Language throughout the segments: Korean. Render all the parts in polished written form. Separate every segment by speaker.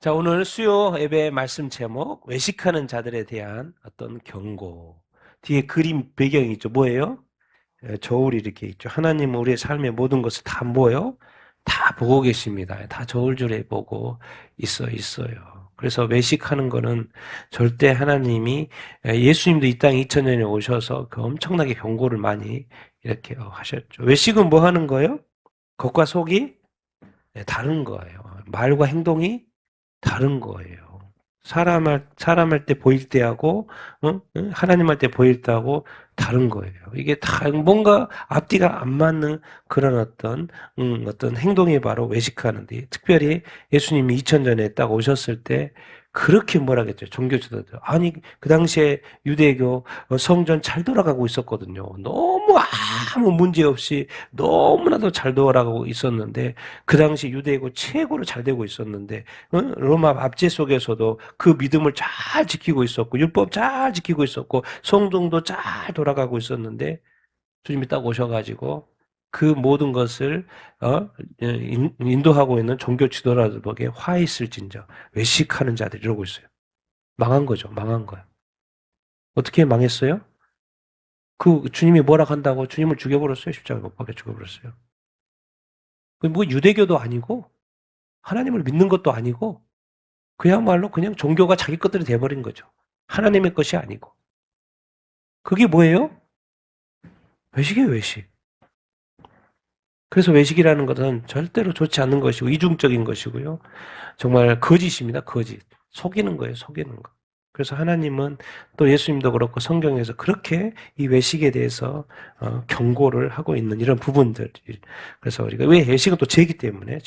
Speaker 1: 자, 오늘 수요 예배 말씀 제목, 외식하는 자들에 대한 어떤 경고. 뒤에 그림 배경이 있죠. 뭐예요? 저울이 이렇게 있죠. 하나님은 우리의 삶의 모든 것을 다 뭐예요? 다 보고 계십니다. 다 저울줄에 보고 있어요. 그래서 외식하는 거는 절대 하나님이, 예수님도 이 땅에 2000년에 오셔서 그 엄청나게 경고를 많이 이렇게 하셨죠. 외식은 뭐 하는 거예요? 겉과 속이 다른 거예요. 말과 행동이 다른 거예요. 사람 할 때 보일 때하고, 하나님 할 때 보일 때하고 다른 거예요. 이게 다 뭔가 앞뒤가 안 맞는 그런 어떤 행동이 바로 외식하는데, 특별히 예수님이 2000전에 딱 오셨을 때, 그렇게 뭐라겠죠. 종교 지도자들. 아니, 그 당시에 유대교 성전 잘 돌아가고 있었거든요. 너무 아무 문제 없이 너무나도 잘 돌아가고 있었는데, 그 당시 유대교 최고로 잘 되고 있었는데, 로마 압제 속에서도 그 믿음을 잘 지키고 있었고 율법 잘 지키고 있었고 성동도 잘 돌아가고 있었는데 주님이 딱 오셔가지고 그 모든 것을 인도하고 있는 종교 지도자들에게 화 있을진저 외식하는 자들 이러고 있어요. 망한 거죠. 망한 거예요. 어떻게 망했어요? 그 주님이 뭐라 한다고 주님을 죽여버렸어요. 십자가에 못 박혀 죽여버렸어요. 뭐 유대교도 아니고 하나님을 믿는 것도 아니고 그야말로 그냥 종교가 자기 것들이 돼버린 거죠. 하나님의 것이 아니고. 그게 뭐예요? 외식이에요, 외식. 그래서 외식이라는 것은 절대로 좋지 않는 것이고 이중적인 것이고요. 정말 거짓입니다, 거짓. 속이는 거예요, 속이는 거. 그래서 하나님은 또 예수님도 그렇고 성경에서 그렇게 이 외식에 대해서 경고를 하고 있는 이런 부분들. 그래서 우리가 왜 외식은 또 죄기 때문에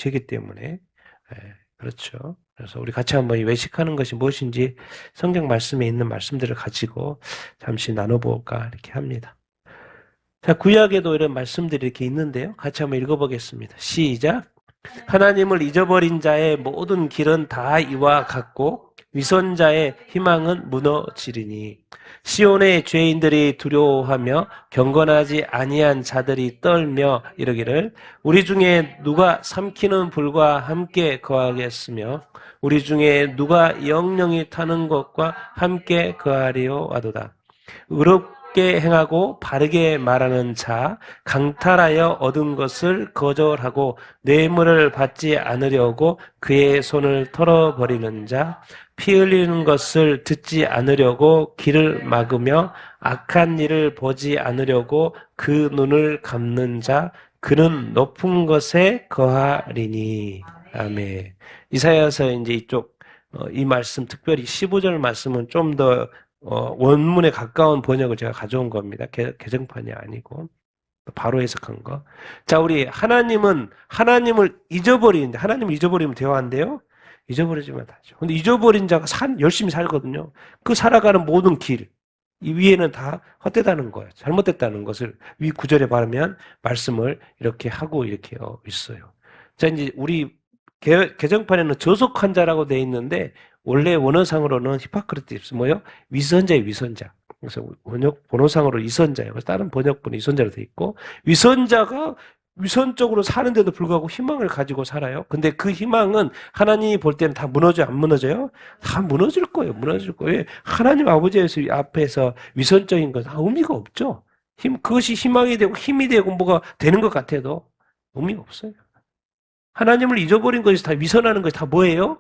Speaker 1: 그렇죠. 그래서 우리 같이 한번 이 외식하는 것이 무엇인지 성경 말씀에 있는 말씀들을 가지고 잠시 나눠볼까 이렇게 합니다. 자, 구약에도 이런 말씀들이 이렇게 있는데요. 같이 한번 읽어보겠습니다. 시작. 하나님을 잊어버린 자의 모든 길은 다 이와 같고 위선자의 희망은 무너지리니 시온의 죄인들이 두려워하며 경건하지 아니한 자들이 떨며 이르기를 우리 중에 누가 삼키는 불과 함께 거하겠으며 우리 중에 누가 영영이 타는 것과 함께 거하리요 하도다. 의롭게 행하고 바르게 말하는 자, 강탈하여 얻은 것을 거절하고 뇌물을 받지 않으려고 그의 손을 털어버리는 자, 피 흘리는 것을 듣지 않으려고 귀를 막으며 악한 일을 보지 않으려고 그 눈을 감는 자, 그는 높은 것에 거하리니. 아멘. 이사야서 이제 이쪽 이 말씀 특별히 15절 말씀은 좀더 원문에 가까운 번역을 제가 가져온 겁니다. 개정판이 아니고. 바로 해석한 거. 자, 우리 하나님을 잊어버리는데, 하나님을 잊어버리면 대화한대요? 잊어버리지만 하죠. 근데 잊어버린 자가 열심히 살거든요. 그 살아가는 모든 길, 이 위에는 다 헛되다는 거예요. 잘못됐다는 것을 위 구절에 바르면 말씀을 이렇게 하고 이렇게 있어요. 자, 이제 우리 개정판에는 저속한 자라고 되어 있는데, 원래 원어상으로는 히파크리티스 뭐요? 위선자예요, 위선자. 그래서 번호상으로 위선자예요. 그래서 다른 번역본은 위선자로 되어 있고 위선자가 위선적으로 사는데도 불구하고 희망을 가지고 살아요. 근데 그 희망은 하나님이 볼 때는 다 무너져요, 안 무너져요? 다 무너질 거예요, 무너질 거예요. 왜? 하나님 아버지 앞에서 위선적인 것은 의미가 없죠. 그것이 희망이 되고 힘이 되고 뭐가 되는 것 같아도 의미가 없어요. 하나님을 잊어버린 것이 다 위선하는 것이 다 뭐예요?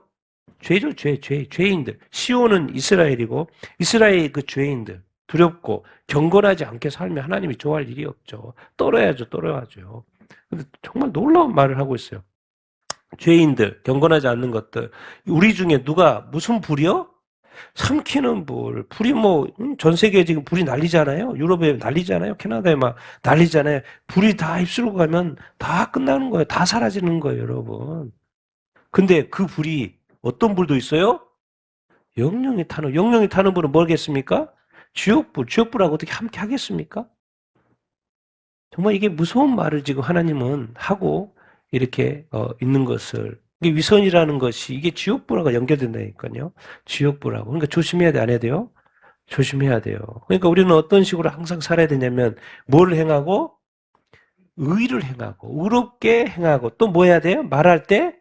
Speaker 1: 죄죠, 죄인들. 시온은 이스라엘이고, 이스라엘의 그 죄인들. 두렵고, 경건하지 않게 살면 하나님이 좋아할 일이 없죠. 떨어야죠. 근데 정말 놀라운 말을 하고 있어요. 죄인들, 경건하지 않는 것들. 우리 중에 누가 무슨 불이요? 삼키는 불. 불이 전 세계에 지금 불이 난리잖아요. 유럽에 난리잖아요. 캐나다에 막 난리잖아요. 불이 다 휩쓸고 가면 다 끝나는 거예요. 다 사라지는 거예요, 여러분. 근데 그 불이 어떤 불도 있어요? 영영이 타는 불은 뭐겠습니까? 지옥불하고 어떻게 함께 하겠습니까? 정말 이게 무서운 말을 지금 하나님은 하고 이렇게 있는 것을 이게 위선이라는 것이 이게 지옥불하고 연결된다니까요. 지옥불하고 그러니까 조심해야 돼, 안 해야 돼요? 조심해야 돼요. 그러니까 우리는 어떤 식으로 항상 살아야 되냐면 뭘 행하고 의를 행하고 의롭게 행하고 또 뭐 해야 돼요? 말할 때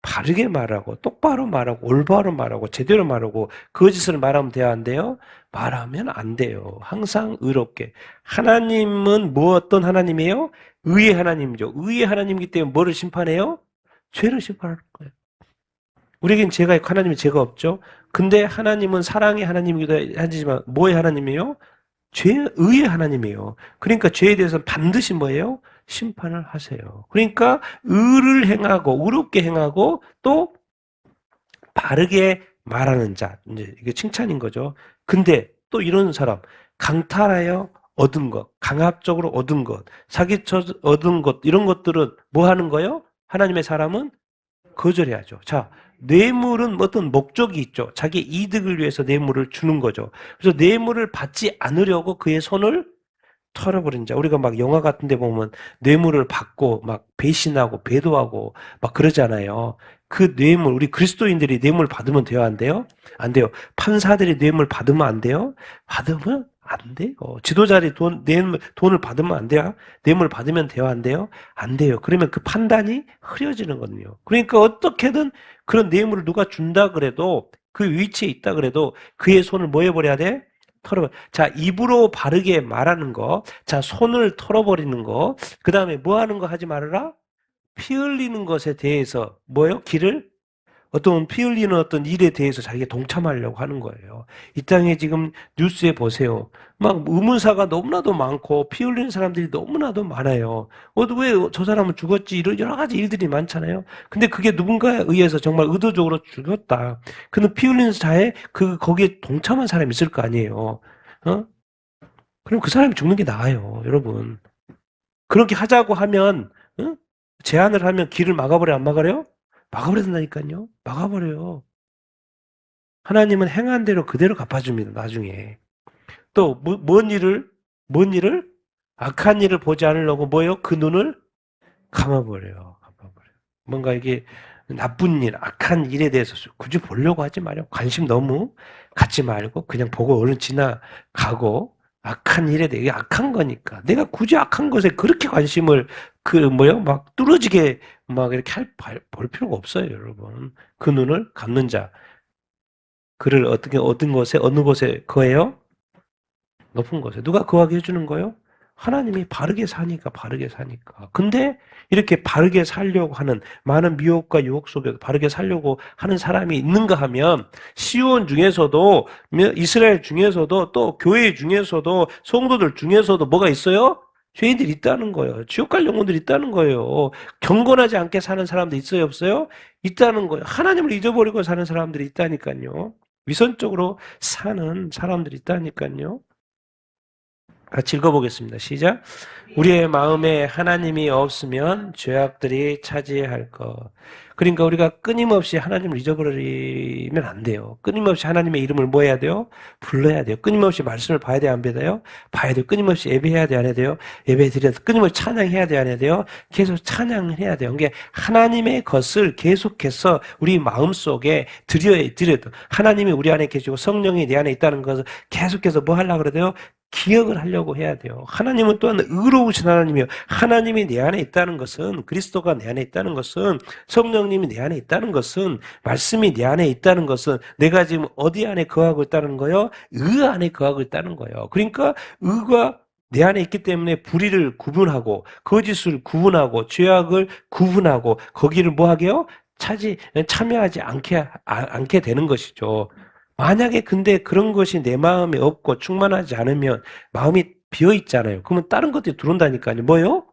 Speaker 1: 바르게 말하고 똑바로 말하고 올바로 말하고 제대로 말하고 거짓을 말하면 돼야 한대요? 말하면 안 돼요. 항상 의롭게. 하나님은 뭐 어떤 하나님이에요? 의의 하나님이죠. 의의 하나님이기 때문에 뭐를 심판해요? 죄를 심판할 거예요. 우리에겐 죄가 있고 하나님은 죄가 없죠. 근데 하나님은 사랑의 하나님이기도 하지만 뭐의 하나님이에요? 의의 하나님이에요. 그러니까 죄에 대해서 반드시 뭐예요? 심판을 하세요. 그러니까 의를 행하고 의롭게 행하고 또 바르게 말하는 자. 이제 이게 칭찬인 거죠. 근데 또 이런 사람 강탈하여 얻은 것, 강압적으로 얻은 것, 사기쳐 얻은 것 이런 것들은 뭐 하는 거예요? 하나님의 사람은 거절해야죠. 자, 뇌물은 어떤 목적이 있죠. 자기 이득을 위해서 뇌물을 주는 거죠. 그래서 뇌물을 받지 않으려고 그의 손을 털어버린 자. 우리가 막 영화 같은 데 보면 뇌물을 받고 막 배신하고 배도하고 막 그러잖아요. 그 뇌물, 우리 그리스도인들이 뇌물 받으면 돼요? 안 돼요? 안 돼요. 판사들이 뇌물 받으면 안 돼요? 받으면 안 돼요. 지도자들이 돈을 받으면 안 돼요? 뇌물 받으면 돼요? 안 돼요? 안 돼요. 그러면 그 판단이 흐려지는 거든요. 그러니까 어떻게든 그런 뇌물을 누가 준다 그래도 그 위치에 있다 그래도 그의 손을 뭐 해버려야 돼? 털어버려. 자, 입으로 바르게 말하는 거. 자, 손을 털어버리는 거. 그 다음에 뭐 하는 거 하지 말아라? 피 흘리는 것에 대해서 뭐요? 어떤 피 흘리는 어떤 일에 대해서 자기가 동참하려고 하는 거예요. 이 땅에 지금 뉴스에 보세요. 막 의문사가 너무나도 많고 피 흘리는 사람들이 너무나도 많아요. 왜 저 사람은 죽었지? 이런 여러 가지 일들이 많잖아요. 근데 그게 누군가에 의해서 정말 의도적으로 죽였다. 근데 피 흘리는 자에 거기에 동참한 사람이 있을 거 아니에요. 그럼 그 사람이 죽는 게 나아요, 여러분. 그렇게 하자고 하면, 제안을 하면 길을 막아버려, 안 막아요? 막아버려야 된다니까요. 막아버려요. 하나님은 행한 대로 그대로 갚아줍니다. 나중에. 또 뭔 일을? 악한 일을 보지 않으려고 뭐예요? 그 눈을 감아버려요. 뭔가 이게 나쁜 일, 악한 일에 대해서 굳이 보려고 하지 말아요. 관심 너무 갖지 말고 그냥 보고 얼른 지나가고 악한 일에 대해 악한 거니까 내가 굳이 악한 것에 그렇게 관심을 막 뚫어지게 막 이렇게 볼 필요가 없어요, 여러분. 그 눈을 감는 자. 그를 어떻게 얻은 곳에 어느 곳에 거해요? 높은 곳에. 누가 거하게 해주는 거예요? 하나님이 바르게 사니까. 근데 이렇게 바르게 살려고 하는 많은 미혹과 유혹 속에서 바르게 살려고 하는 사람이 있는가 하면 시온 중에서도 이스라엘 중에서도 또 교회 중에서도 성도들 중에서도 뭐가 있어요? 죄인들이 있다는 거예요. 지옥 갈 영혼들이 있다는 거예요. 경건하지 않게 사는 사람들 있어요, 없어요? 있다는 거예요. 하나님을 잊어버리고 사는 사람들이 있다니까요. 위선적으로 사는 사람들이 있다니까요. 같이 읽어보겠습니다. 시작. 우리의 마음에 하나님이 없으면 죄악들이 차지할 것. 그러니까 우리가 끊임없이 하나님을 잊어버리면 안 돼요. 끊임없이 하나님의 이름을 뭐 해야 돼요? 불러야 돼요. 끊임없이 말씀을 봐야 돼요? 안 봐야 돼요? 봐야 돼요. 끊임없이 예배해야 돼요? 안 해야 돼요? 예배 드려야 돼요. 끊임없이 찬양해야 돼요? 안 해야 돼요? 계속 찬양해야 돼요. 그게 하나님의 것을 계속해서 우리 마음속에 드려야 돼요. 하나님이 우리 안에 계시고 성령이 내 안에 있다는 것을 계속해서 뭐 하려고 그래요? 기억을 하려고 해야 돼요. 하나님은 또한 의로우신 하나님이요. 하나님이 내 안에 있다는 것은, 그리스도가 내 안에 있다는 것은, 성령님이 내 안에 있다는 것은, 말씀이 내 안에 있다는 것은, 내가 지금 어디 안에 거하고 있다는 거요? 의 안에 거하고 있다는 거예요. 그러니까 의가 내 안에 있기 때문에 불의를 구분하고, 거짓을 구분하고, 죄악을 구분하고, 거기를 뭐 하게요? 참여하지 않게 되는 것이죠. 만약에 근데 그런 것이 내 마음에 없고 충만하지 않으면 마음이 비어 있잖아요. 그러면 다른 것들이 들어온다니까요. 뭐요?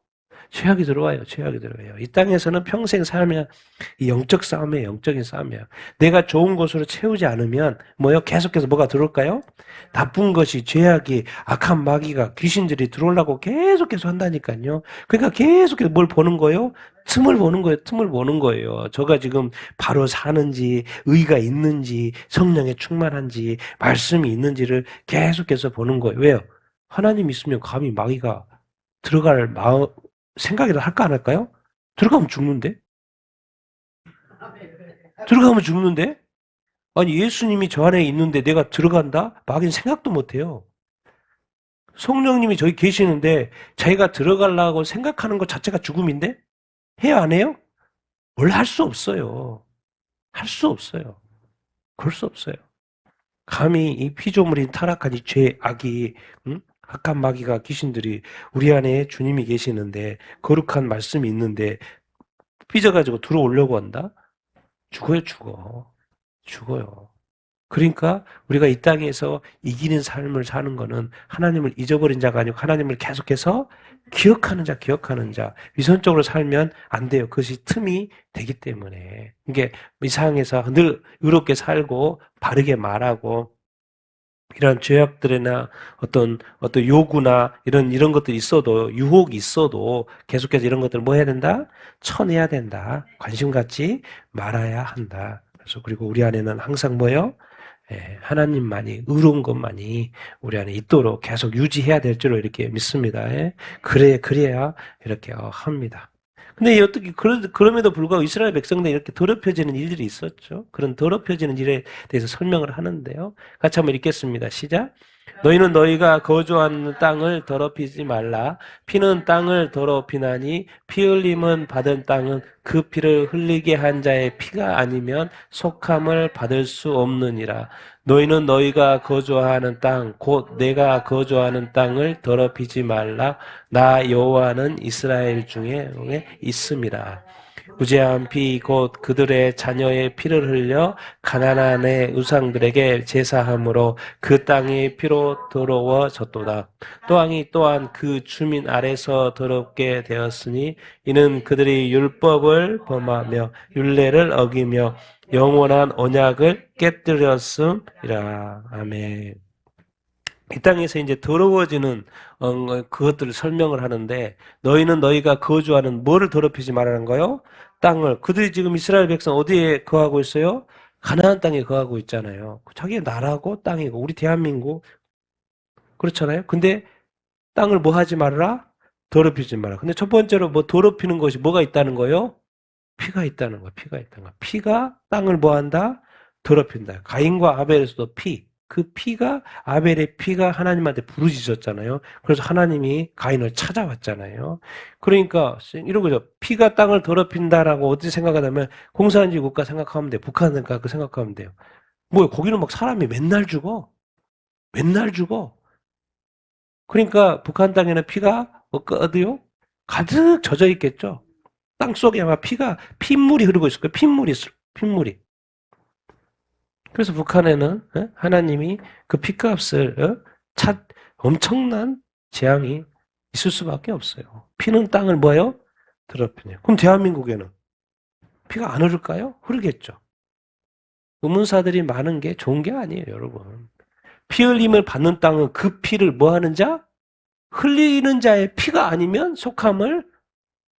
Speaker 1: 죄악이 들어와요. 이 땅에서는 평생 살면 이 영적 싸움이에요. 영적인 싸움이에요. 내가 좋은 것으로 채우지 않으면 뭐요? 계속해서 뭐가 들어올까요? 나쁜 것이 죄악이 악한 마귀가 귀신들이 들어오려고 계속해서 한다니까요. 그러니까 계속해서 뭘 보는 거예요? 틈을 보는 거예요. 저가 지금 바로 사는지, 의가 있는지, 성령에 충만한지, 말씀이 있는지를 계속해서 보는 거예요. 왜요? 하나님 있으면 감히 마귀가 들어갈 생각이라 할까 안 할까요? 들어가면 죽는데? 아니 예수님이 저 안에 있는데 내가 들어간다? 마귀는 생각도 못해요. 성령님이 저기 계시는데 자기가 들어가려고 생각하는 것 자체가 죽음인데? 해요 안 해요? 원래 할 수 없어요. 할 수 없어요. 그럴 수 없어요. 감히 이 피조물인 타락한 이 죄, 악이, 악한 마귀가 귀신들이 우리 안에 주님이 계시는데 거룩한 말씀이 있는데 삐져가지고 들어오려고 한다? 죽어요, 죽어. 죽어요. 그러니까 우리가 이 땅에서 이기는 삶을 사는 거는 하나님을 잊어버린 자가 아니고 하나님을 계속해서 기억하는 자, 기억하는 자. 위선적으로 살면 안 돼요. 그것이 틈이 되기 때문에. 이게 이 세상에서 늘 의롭게 살고 바르게 말하고 이런 죄악들이나 어떤 요구나 이런 것들이 있어도 유혹이 있어도 계속해서 이런 것들을 뭐 해야 된다? 쳐내야 된다. 관심 갖지 말아야 한다. 그래서 그리고 우리 안에는 항상 뭐요? 하나님만이 의로운 것만이 우리 안에 있도록 계속 유지해야 될 줄로 이렇게 믿습니다. 그래야 이렇게 합니다. 근데 어떻게 그럼에도 불구하고 이스라엘 백성들이 이렇게 더럽혀지는 일들이 있었죠. 그런 더럽혀지는 일에 대해서 설명을 하는데요. 같이 한번 읽겠습니다. 시작. 너희는 너희가 거주하는 땅을 더럽히지 말라. 피는 땅을 더럽히나니 피 흘림은 받은 땅은 그 피를 흘리게 한 자의 피가 아니면 속함을 받을 수 없느니라. 너희는 너희가 거주하는 땅, 곧 내가 거주하는 땅을 더럽히지 말라. 나 여호와는 이스라엘 중에 있음이라. 무죄한 피 곧 그들의 자녀의 피를 흘려 가나안의 우상들에게 제사함으로 그 땅이 피로 더러워졌도다. 땅이 또한 그 주민 아래서 더럽게 되었으니 이는 그들이 율법을 범하며 율례를 어기며 영원한 언약을 깨뜨렸음이라. 아멘. 이 땅에서 이제 더러워지는 그것들을 설명을 하는데 너희는 너희가 거주하는 뭐를 더럽히지 말라는 거요? 땅을. 그들이 지금 이스라엘 백성 어디에 거하고 있어요? 가나안 땅에 거하고 있잖아요. 자기의 나라고 땅이고 우리 대한민국 그렇잖아요. 근데 땅을 뭐 하지 말아라? 더럽히지 마라. 근데 첫 번째로 뭐 더럽히는 것이 뭐가 있다는 거요? 피가 있다는 거야. 피가 있다는 거야. 피가 땅을 뭐 한다? 더럽힌다. 가인과 아벨에서도 피. 그 피가 아벨의 피가 하나님한테 부르짖었잖아요. 그래서 하나님이 가인을 찾아왔잖아요. 그러니까 이런 거죠. 피가 땅을 더럽힌다라고 어떻게 생각하냐면 공산주의 국가 생각하면 돼요. 북한 생각하면 돼요. 뭐야 거기는 막 사람이 맨날 죽어. 맨날 죽어. 그러니까 북한 땅에는 피가 어디요? 가득 젖어 있겠죠. 땅 속에 아마 핏물이 흐르고 있을 거예요. 핏물이. 그래서 북한에는 하나님이 그 핏값을 엄청난 재앙이 있을 수밖에 없어요. 피는 땅을 뭐예요? 더럽히네요. 그럼 대한민국에는 피가 안 흐를까요? 흐르겠죠. 의문사들이 많은 게 좋은 게 아니에요, 여러분. 피 흘림을 받는 땅은 그 피를 뭐 하는 자? 흘리는 자의 피가 아니면 속함을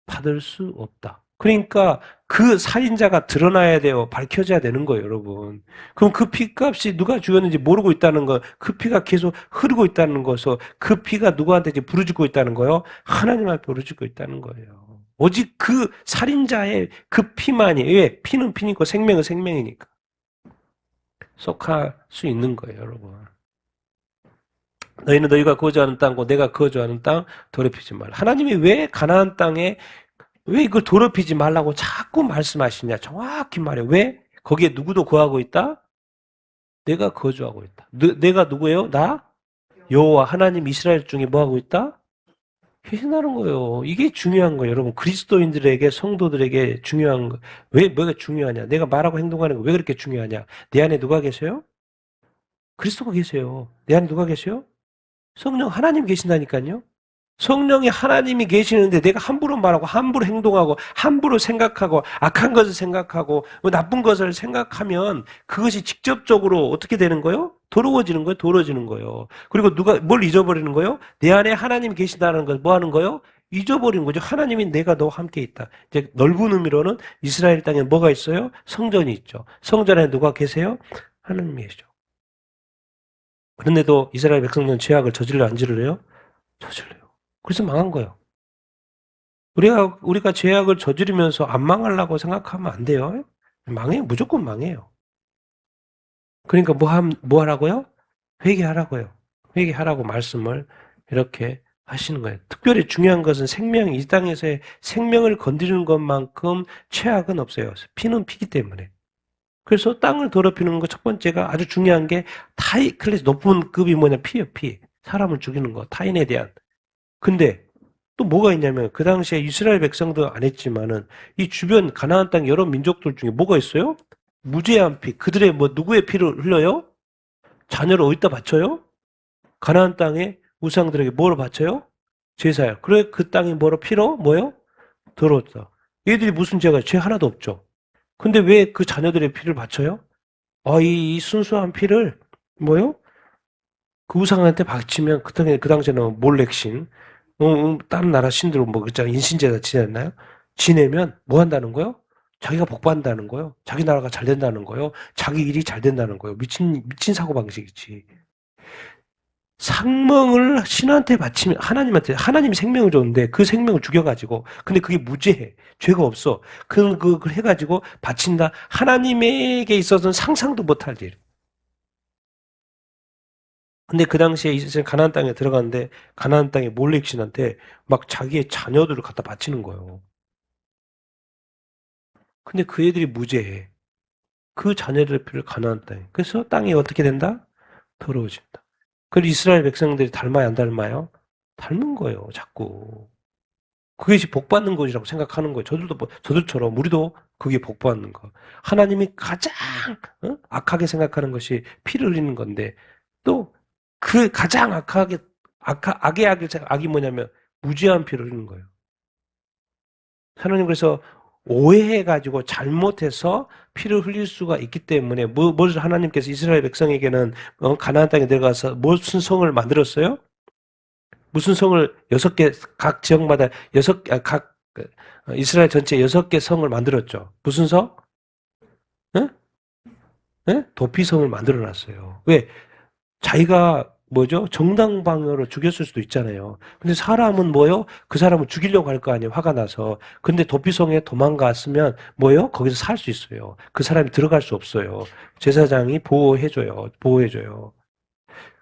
Speaker 1: 받을 수 없다. 그러니까 그 살인자가 드러나야 돼요. 밝혀져야 되는 거예요, 여러분. 그럼 그 피값이 누가 죽였는지 모르고 있다는 거, 그 피가 계속 흐르고 있다는 거서 그 피가 누구한테 부르짖고 있다는 거요? 하나님 앞에 부르짖고 있다는 거예요. 오직 그 살인자의 그 피만이, 왜? 피는 피니까 생명은 생명이니까. 속할 수 있는 거예요, 여러분. 너희는 너희가 거주하는 땅고 내가 거주하는 땅 더럽히지 말라. 하나님이 왜 가나안 땅에 왜 이걸 더럽히지 말라고 자꾸 말씀하시냐? 정확히 말해. 왜? 거기에 누구도 거하고 있다? 내가 거주하고 있다. 내가 누구예요? 나? 여호와 하나님 이스라엘 중에 뭐하고 있다? 계신다는 거예요. 이게 중요한 거예요. 여러분 그리스도인들에게 성도들에게 중요한 거. 왜 뭐가 중요하냐? 내가 말하고 행동하는 거 왜 그렇게 중요하냐? 내 안에 누가 계세요? 그리스도가 계세요. 내 안에 누가 계세요? 성령 하나님 계신다니까요. 성령이 하나님이 계시는데 내가 함부로 말하고 함부로 행동하고 함부로 생각하고 악한 것을 생각하고 나쁜 것을 생각하면 그것이 직접적으로 어떻게 되는 거예요? 더러워지는 거예요. 더러워지는 거예요. 그리고 누가 뭘 잊어버리는 거예요? 내 안에 하나님이 계신다는 걸 뭐 하는 거예요? 잊어버리는 거죠. 하나님이 내가 너와 함께 있다. 이제 넓은 의미로는 이스라엘 땅에 뭐가 있어요? 성전이 있죠. 성전 안에 누가 계세요? 하나님이 계시죠. 그런데도 이스라엘 백성들은 죄악을 저질러 안 저질러요? 저질러요. 그래서 망한 거예요. 우리가 죄악을 저지르면서 안 망하려고 생각하면 안 돼요. 망해요. 무조건 망해요. 그러니까 뭐 하라고요? 회개하라고요. 회개하라고 말씀을 이렇게 하시는 거예요. 특별히 중요한 것은 생명이 이 땅에서의 생명을 건드리는 것만큼 최악은 없어요. 피는 피기 때문에. 그래서 땅을 더럽히는 거 첫 번째가 아주 중요한 게 클래스 높은 급이 뭐냐? 피예요, 피. 사람을 죽이는 거, 타인에 대한. 근데 또 뭐가 있냐면 그 당시에 이스라엘 백성도 안 했지만은 이 주변 가나안 땅 여러 민족들 중에 뭐가 있어요? 무죄한 피. 그들의 뭐 누구의 피를 흘려요? 자녀를 어디다 바쳐요? 가나안 땅에 우상들에게 뭐로 바쳐요? 제사요. 그래 그 땅이 뭐로 피로 뭐요? 더러웠다. 얘들이 무슨 죄가 죄 하나도 없죠. 근데 왜 그 자녀들의 피를 바쳐요? 이 순수한 피를 뭐요? 그 우상한테 바치면 그 당시에는 몰렉신, 다른 나라 신들 뭐 그잖아 인신제사 지냈나요? 지내면 뭐 한다는 거요? 자기가 복받는다는 거요. 자기 나라가 잘 된다는 거요. 자기 일이 잘 된다는 거요. 미친 사고 방식이지. 상명을 신한테 바치면 하나님이 생명을 줬는데 그 생명을 죽여가지고 근데 그게 무죄해. 죄가 없어. 그걸 해가지고 바친다. 하나님에게 있어서는 상상도 못할 일. 근데 그 당시에 이스라엘 가나안 땅에 들어갔는데 가나안 땅의 몰렉신한테 막 자기의 자녀들을 갖다 바치는 거예요. 근데 그 애들이 무죄해. 그 자녀들의 피를 가나안 땅에. 그래서 땅이 어떻게 된다? 더러워진다. 그리고 이스라엘 백성들이 닮아요, 안 닮아요? 닮은 거예요, 자꾸. 그것이 복받는 것이라고 생각하는 거예요. 저들처럼 우리도 그게 복받는 거. 하나님이 가장 악하게 생각하는 것이 피를 흘리는 건데 또 그 가장 악이 뭐냐면 무죄한 피를 흘리는 거예요. 하나님 그래서 오해해가지고 잘못해서 피를 흘릴 수가 있기 때문에 뭘 하나님께서 이스라엘 백성에게는 가나안 땅에 들어가서 무슨 성을 만들었어요? 무슨 성을 6개 각 지역마다 이스라엘 전체 6개 성을 만들었죠. 무슨 성? 응? 응? 도피성을 만들어 놨어요. 왜? 자기가 뭐죠? 정당방위로 죽였을 수도 있잖아요. 근데 사람은 뭐요? 그 사람을 죽이려고 할 거 아니에요. 화가 나서. 근데 도피성에 도망갔으면 뭐요? 거기서 살 수 있어요. 그 사람이 들어갈 수 없어요. 제사장이 보호해줘요.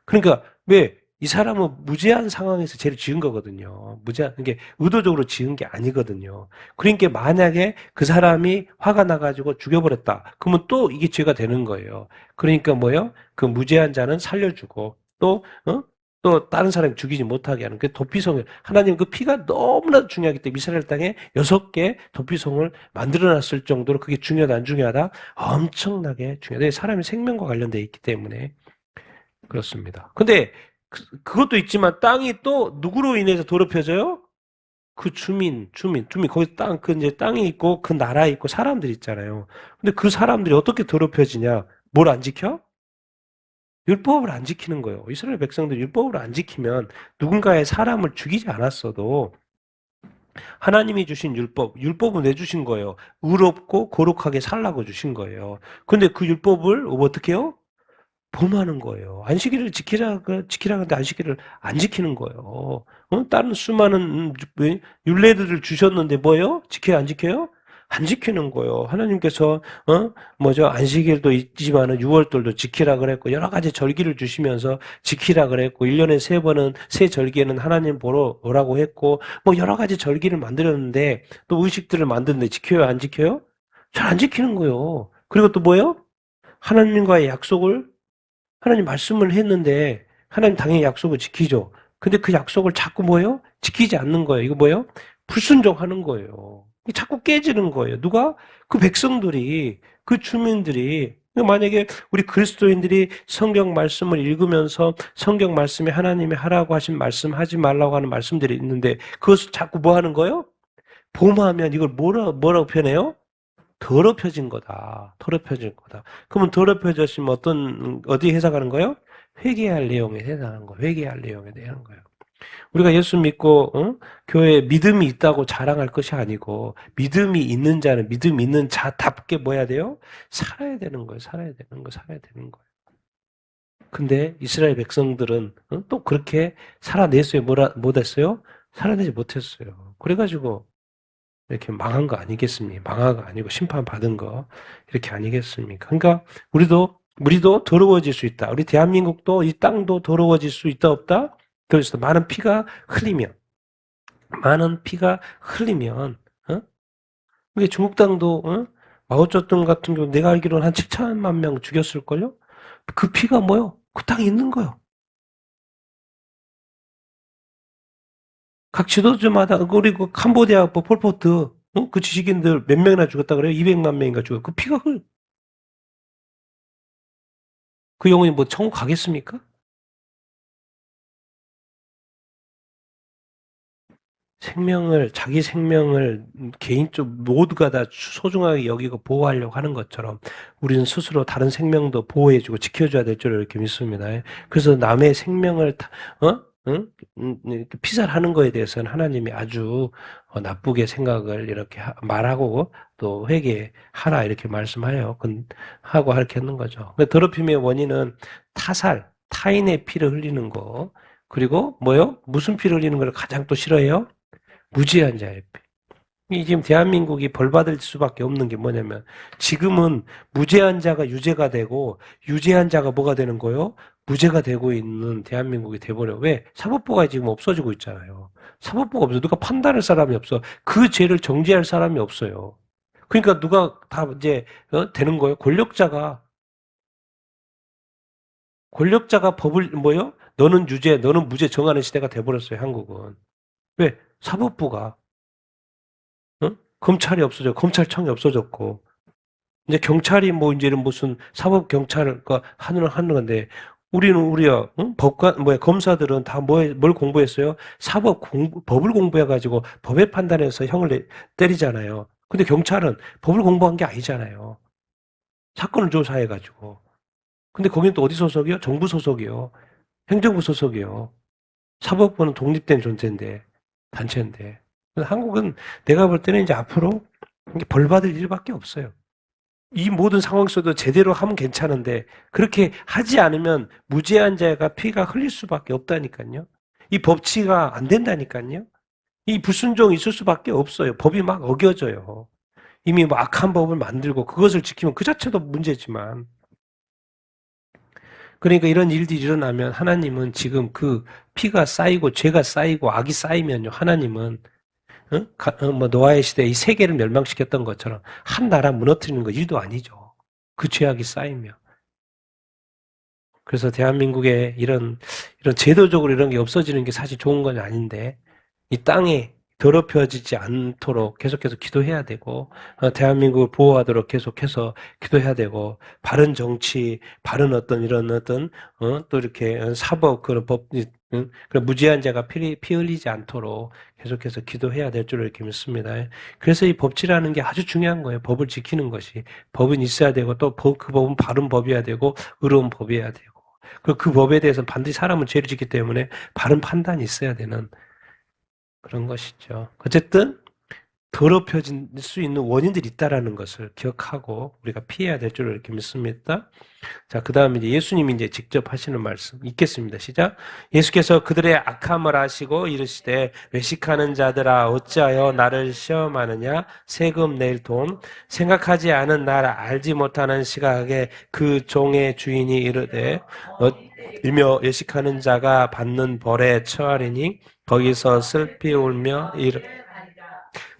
Speaker 1: 그러니까 왜? 이 사람은 무죄한 상황에서 죄를 지은 거거든요. 이게 의도적으로 지은 게 아니거든요. 그러니까 만약에 그 사람이 화가 나가지고 죽여버렸다. 그러면 또 이게 죄가 되는 거예요. 그러니까 뭐요? 그 무죄한 자는 살려주고 또 다른 사람이 죽이지 못하게 하는 그 도피성을 하나님 그 피가 너무나도 중요하기 때문에 이스라엘 땅에 6개 도피성을 만들어놨을 정도로 그게 중요하다 안 중요하다? 엄청나게 중요하다. 사람의 생명과 관련되어 있기 때문에 그렇습니다. 근데 그것도 있지만 땅이 또 누구로 인해서 더럽혀져요? 그 주민, 거기 이제 땅이 있고 그 나라에 있고 사람들이 있잖아요. 근데 그 사람들이 어떻게 더럽혀지냐? 뭘 안 지켜? 율법을 안 지키는 거예요. 이스라엘 백성들이 율법을 안 지키면 누군가의 사람을 죽이지 않았어도 하나님이 주신 율법을 내주신 거예요. 의롭고 거룩하게 살라고 주신 거예요. 근데 그 율법을 어떻게 해요? 범하는 거예요. 안식일을 지키라는데 안식일을 안 지키는 거예요. 다른 수많은 율례들을 주셨는데 뭐예요? 지켜요, 안 지켜요? 안 지키는 거예요. 하나님께서 안식일도 있지만은 6월절도 지키라 그랬고 여러 가지 절기를 주시면서 지키라 그랬고 1년에 3번은 새 절기에는 하나님 보러 오라고 했고 뭐 여러 가지 절기를 만들었는데 또 의식들을 만드는데 지켜요, 안 지켜요? 잘 안 지키는 거예요. 그리고 또 뭐예요? 하나님과의 약속을 하나님 말씀을 했는데 하나님 당연히 약속을 지키죠. 근데 그 약속을 자꾸 뭐예요? 지키지 않는 거예요. 이거 뭐예요? 불순종하는 거예요. 자꾸 깨지는 거예요. 누가? 그 백성들이, 그 주민들이. 만약에 우리 그리스도인들이 성경 말씀을 읽으면서 성경 말씀에 하나님이 하라고 하신 말씀, 하지 말라고 하는 말씀들이 있는데 그것을 자꾸 뭐 하는 거예요? 범하면 이걸 뭐라고 표현해요? 더럽혀진 거다. 그러면 더럽혀졌으면 어디 해석하는 거예요? 회개할 내용에 해당하는 거예요. 회개할 내용에 대한 거예요. 우리가 예수 믿고 교회에 믿음이 있다고 자랑할 것이 아니고 믿음이 있는 자는 믿음 있는 자답게 뭐 해야 돼요? 살아야 되는 거예요. 살아야 되는 거예요. 근데 이스라엘 백성들은 또 그렇게 살아냈어요. 못했어요? 살아내지 못했어요. 그래가지고 이렇게 망한 거 아니겠습니까? 망한 거 아니고 심판받은 거 이렇게 아니겠습니까? 그러니까 우리도 더러워질 수 있다. 우리 대한민국도 이 땅도 더러워질 수 있다 없다? 그래서 많은 피가 흘리면 이게 중국 땅도 마오쩌둥 같은 경우 내가 알기로는 한 7천만 명 죽였을걸요? 그 피가 뭐요? 그 땅에 있는 거요. 각 지도자마다 그리고 캄보디아 폴포트 그 지식인들 몇 명이나 죽었다 그래요? 200만 명인가 죽었. 그 피가 그 영혼이 뭐 천국 가겠습니까? 자기 생명을 개인적 모두가 다 소중하게 여기고 보호하려고 하는 것처럼 우리는 스스로 다른 생명도 보호해주고 지켜줘야 될 줄 이렇게 믿습니다. 그래서 남의 생명을 응? 피살하는 거에 대해서는 하나님이 아주 나쁘게 생각을 이렇게 말하고 또 회개하라 이렇게 말씀하여 하고 이렇게 하는 거죠. 더럽힘의 원인은 타인의 피를 흘리는 거 그리고 뭐요? 무슨 피를 흘리는 걸 가장 또 싫어해요? 무죄한 자의 피. 이 지금 대한민국이 벌받을 수밖에 없는 게 뭐냐면 지금은 무죄한 자가 유죄가 되고 유죄한 자가 뭐가 되는 거요? 무죄가 되고 있는 대한민국이 돼버려. 왜? 사법부가 지금 없어지고 있잖아요. 사법부가 없어. 누가 판단할 사람이 없어. 그 죄를 정죄할 사람이 없어요. 그러니까 누가 다 이제 되는 거예요. 권력자가 법을 뭐요? 너는 유죄, 너는 무죄 정하는 시대가 돼버렸어요. 한국은. 왜? 사법부가 검찰이 없어져, 검찰청이 없어졌고, 이제 경찰이 뭐 이제는 무슨 사법 경찰과 하는 건데, 우리야, 검사들은 다 뭘 공부했어요? 법을 공부해가지고 법에 판단해서 형을 때리잖아요. 근데 경찰은 법을 공부한 게 아니잖아요. 사건을 조사해가지고. 근데 거긴 또 어디 소속이요? 정부 소속이요. 행정부 소속이요. 사법부는 독립된 존재인데, 단체인데. 한국은 내가 볼 때는 이제 앞으로 벌 받을 일밖에 없어요. 이 모든 상황 속에도 제대로 하면 괜찮은데 그렇게 하지 않으면 무죄한 자가 피가 흘릴 수밖에 없다니까요. 이 법치가 안 된다니까요. 이 불순종이 있을 수밖에 없어요. 법이 막 어겨져요. 이미 뭐 악한 법을 만들고 그것을 지키면 그 자체도 문제지만 그러니까 이런 일들이 일어나면 하나님은 지금 그 피가 쌓이고 죄가 쌓이고 악이 쌓이면요. 하나님은 뭐 노아의 시대에 이 세계를 멸망시켰던 것처럼 한 나라 무너뜨리는 거 일도 아니죠. 그 죄악이 쌓이면. 그래서 대한민국에 이런 제도적으로 이런 게 없어지는 게 사실 좋은 건 아닌데 이 땅에 더럽혀지지 않도록 계속해서 기도해야 되고 대한민국을 보호하도록 계속해서 기도해야 되고 바른 정치, 바른 이런 또 이렇게 사법 그런 법 그런 무죄한 자가 피 흘리지 않도록 계속해서 기도해야 될 줄 이렇게 믿습니다. 그래서 이 법치라는 게 아주 중요한 거예요. 법을 지키는 것이 법은 있어야 되고 또 그 법은 바른 법이어야 되고 의로운 법이어야 되고 그 법에 대해서는 반드시 사람은 죄를 짓기 때문에 바른 판단이 있어야 되는 그런 것이죠. 어쨌든 더럽혀질 수 있는 원인들이 있다라는 것을 기억하고 우리가 피해야 될 줄 이렇게 믿습니다. 자, 그 다음에 이제 예수님이 이제 직접 하시는 말씀 읽겠습니다. 시작. 예수께서 그들의 악함을 아시고 이르시되 외식하는 자들아 어찌하여 나를 시험하느냐 세금 낼 돈 생각하지 않은 나를 알지 못하는 시각에 그 종의 주인이 이르되 일며 외식하는 자가 받는 벌에 처하리니 거기서 슬피 울며